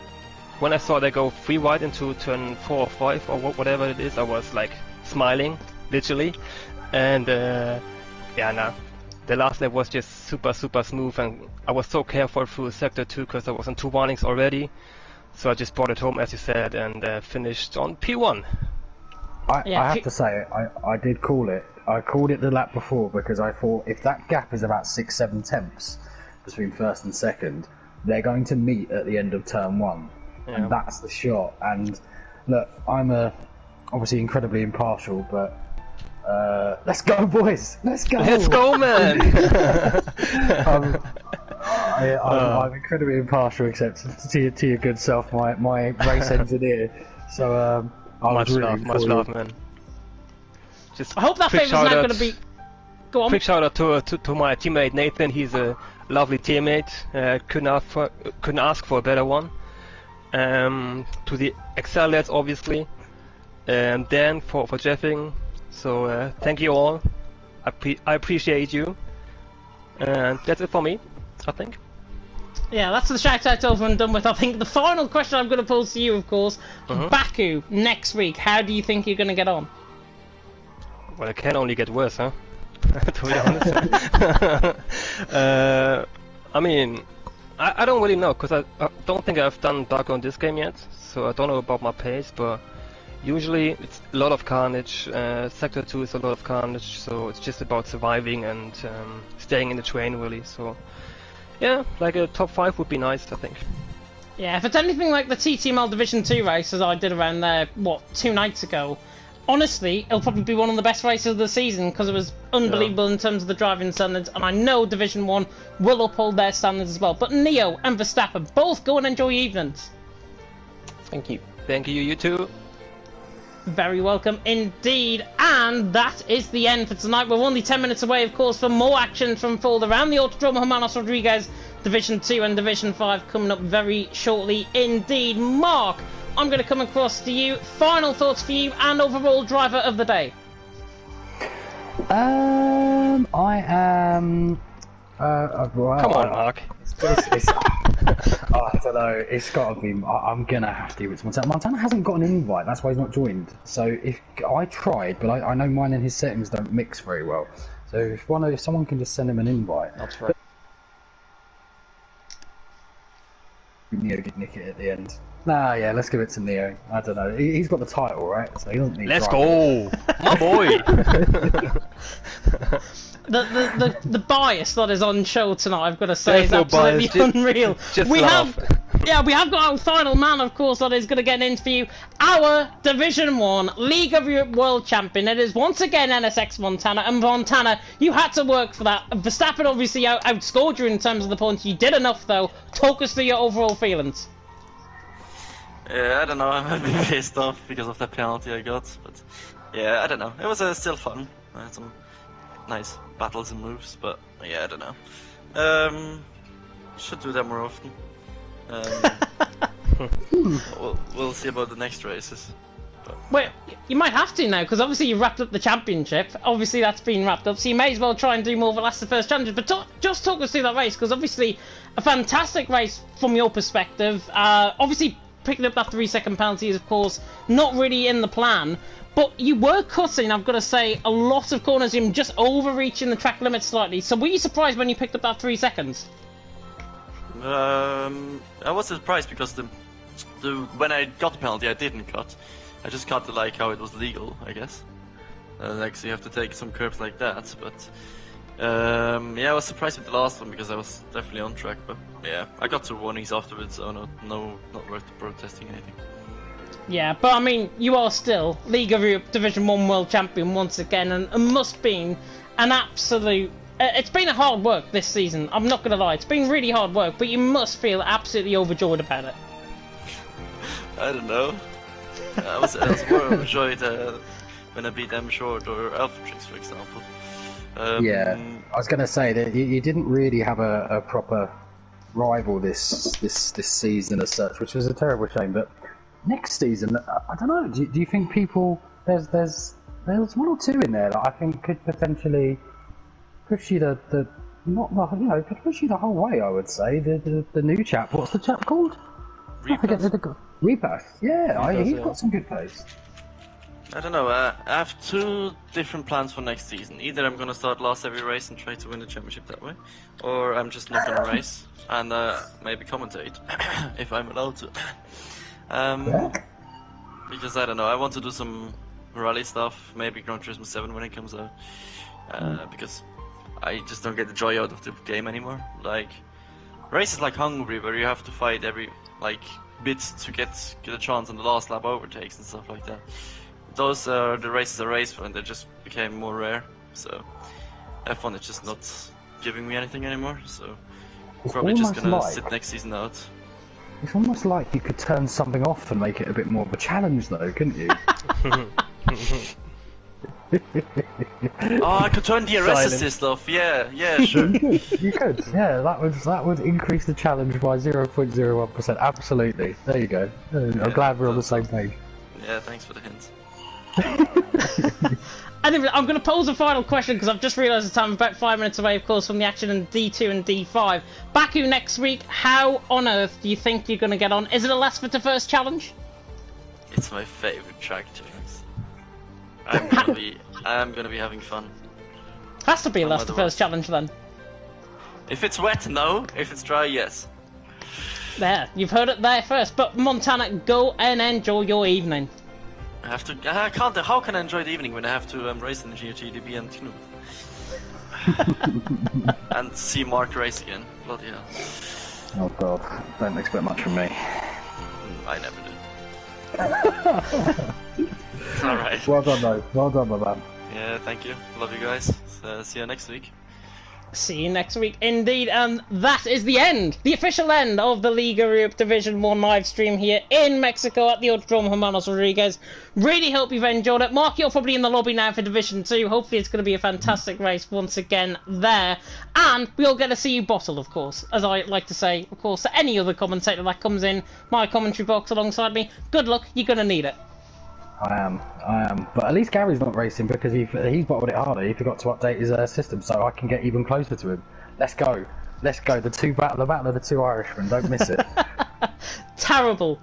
when I saw they go 3 wide into turn 4 or 5 or whatever it is, I was like smiling, literally, and that the last lap was just super smooth, and I was so careful through Sector 2 because I was on 2 warnings already. So I just brought it home, as you said, and finished on P1. I have to say, I did call it. I called it the lap before because I thought if that gap is about 6-7 tenths between first and second, they're going to meet at the end of turn 1. Yeah. And that's the shot. And look, I'm obviously incredibly impartial, but let's go, boys! Let's go! Let's go, man! I'm incredibly impartial, except to your good self, my race engineer. So much love, man. Just I hope that favour's not going to be. Go on. Quick shout out to my teammate Nathan. He's a lovely teammate. Couldn't ask for a better one. To the Excel lads, obviously, and Dan for jeffing. So thank you all. I appreciate you. And that's it for me, I think. Yeah, that's the shout out over and done with. I think the final question I'm going to pose to you, of course, Baku next week. How do you think you're going to get on? Well, it can only get worse, huh? To be honest. I mean, I don't really know, because I don't think I've done Baku on this game yet, so I don't know about my pace, but usually it's a lot of carnage. Sector 2 is a lot of carnage, so it's just about surviving and staying in the train, really. So yeah, like a top 5 would be nice, I think. Yeah, if it's anything like the TTML Division 2 race as I did around there, 2 nights ago, honestly, it'll probably be one of the best races of the season because it was unbelievable in terms of the driving standards, and I know Division 1 will uphold their standards as well. But Neo and Verstappen, both go and enjoy your evenings. Thank you. Thank you, you too. Very welcome indeed, and that is the end for tonight. We're only 10 minutes away, of course, for more action to unfold around the Autodromo Hermanos Rodriguez Division 2 and Division 5 coming up very shortly indeed. Mark, I'm going to come across to you. Final thoughts for you and overall driver of the day. I am. Come on, Mark. I don't know. It's got to be. I'm gonna have to give it to Montana. Montana hasn't got an invite. That's why he's not joined. So if I tried, but I know mine and his settings don't mix very well. So if someone can just send him an invite. That's right. Neo could nick it at the end. Nah, yeah, let's give it to Neo. I don't know. He's got the title, right? So he doesn't need. Let's go, my boy. The bias that is on show tonight, I've got to say, is absolutely unreal. We have got our final man, of course, that is going to get an interview. Our Division 1 League of Europe World Champion. It is once again NSX Montana, and Montana, you had to work for that. Verstappen obviously outscored you in terms of the points. You did enough, though. Talk us through your overall feelings. Yeah, I don't know. I'm a bit pissed off because of the penalty I got, but yeah, I don't know. It was still fun. I had some nice battles and moves, but yeah, I don't know. Should do that more often. We'll see about the next races. But... Well, you might have to now, because obviously you wrapped up the championship. Obviously that's been wrapped up, so you may as well try and do more for Last the First Championship. But just talk us through that race, because obviously a fantastic race from your perspective. Obviously picking up that 3-second penalty is, of course, not really in the plan. But you were cutting, I've got to say, a lot of corners in just overreaching the track limit slightly. So were you surprised when you picked up that 3 seconds? I was surprised because when I got the penalty, I didn't cut. I just cut like how it was legal, I guess. Like, so you have to take some curves like that. But yeah, I was surprised with the last one because I was definitely on track. But yeah, I got 2 warnings afterwards, so not worth protesting anything. Yeah, but I mean, you are still League of Europe Division 1 World Champion once again, and must be an absolute... it's been a hard work this season, I'm not going to lie. It's been really hard work, but you must feel absolutely overjoyed about it. I don't know. I was more overjoyed when I beat M Short or Alphatrix, for example. Yeah, I was going to say that you didn't really have a proper rival this season as such, which was a terrible shame, but next season, I don't know. Do you think people there's 1 or 2 in there that I think could potentially push you could push you the whole way? I would say the new chap. What's the chap called? Repass. Repass. Yeah, he's got some good pace. I don't know. I have two different plans for next season. Either I'm gonna start last every race and try to win the championship that way, or I'm just not gonna race and maybe commentate if I'm allowed to. Because I don't know. I want to do some rally stuff, maybe Gran Turismo 7 when it comes out. Because I just don't get the joy out of the game anymore. Like races like Hungary, where you have to fight every bit to get a chance on the last lap overtakes and stuff like that. Those are the races I raced for, and they just became more rare. So F1 is just not giving me anything anymore. So It's probably just almost gonna like- sit next season out. It's almost like you could turn something off and make it a bit more of a challenge, though, couldn't you? Oh, I could turn the arrest Silence. assist off. Yeah, sure. You could. Yeah, that would increase the challenge by 0.01%. Absolutely. There you go. I'm glad we're on the same page. Yeah, thanks for the hint. Anyway, I'm going to pose a final question because I've just realised the time. About 5 minutes away, of course, from the action in D2 and D5. Baku next week. How on earth do you think you're going to get on? Is it a last but the first challenge? It's my favorite track to race. I'm gonna be having fun. Has to be a No last the matter first challenge then. If it's wet, no. If it's dry, yes. There, you've heard it there first. But Montana, go and enjoy your evening. I can't. How can I enjoy the evening when I have to race in GTDB and Knut? And see Mark race again. Bloody hell. Oh god, don't expect much from me. I never do. Alright. Well done, though. Well done, my man. Yeah, thank you. Love you guys. See you next week. See you next week, indeed. And that is the end, the official end of the Liga Europe Division 1 live stream here in Mexico at the Autodrome Hermanos Rodriguez. Really hope you've enjoyed it. Mark, you're probably in the lobby now for Division 2. Hopefully it's going to be a fantastic race once again there. And we'll get to see you bottle, of course, as I like to say, of course, to any other commentator that comes in my commentary box alongside me. Good luck, you're going to need it. I am. But at least Gary's not racing because he's bottled it harder. He forgot to update his system, so I can get even closer to him. Let's go. Let's go. The battle of the two Irishmen. Don't miss it. Terrible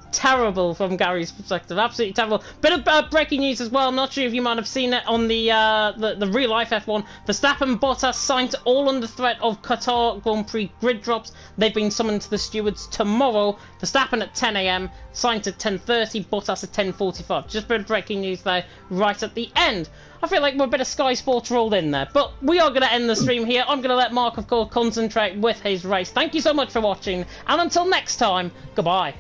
from Gary's perspective. Absolutely terrible. Bit of breaking news as well. I'm not sure if you might have seen it on the real life F1. Verstappen, Bottas signed all under threat of Qatar Grand Prix grid drops. They've been summoned to the stewards tomorrow. Verstappen at 10 AM, signed at 10:30. Bottas at 10:45. Just a bit of breaking news there, right at the end. I feel like we're a bit of Sky Sports rolled in there, but we are going to end the stream here. I'm going to let Mark, of course, concentrate with his race. Thank you so much for watching, and until next time, goodbye.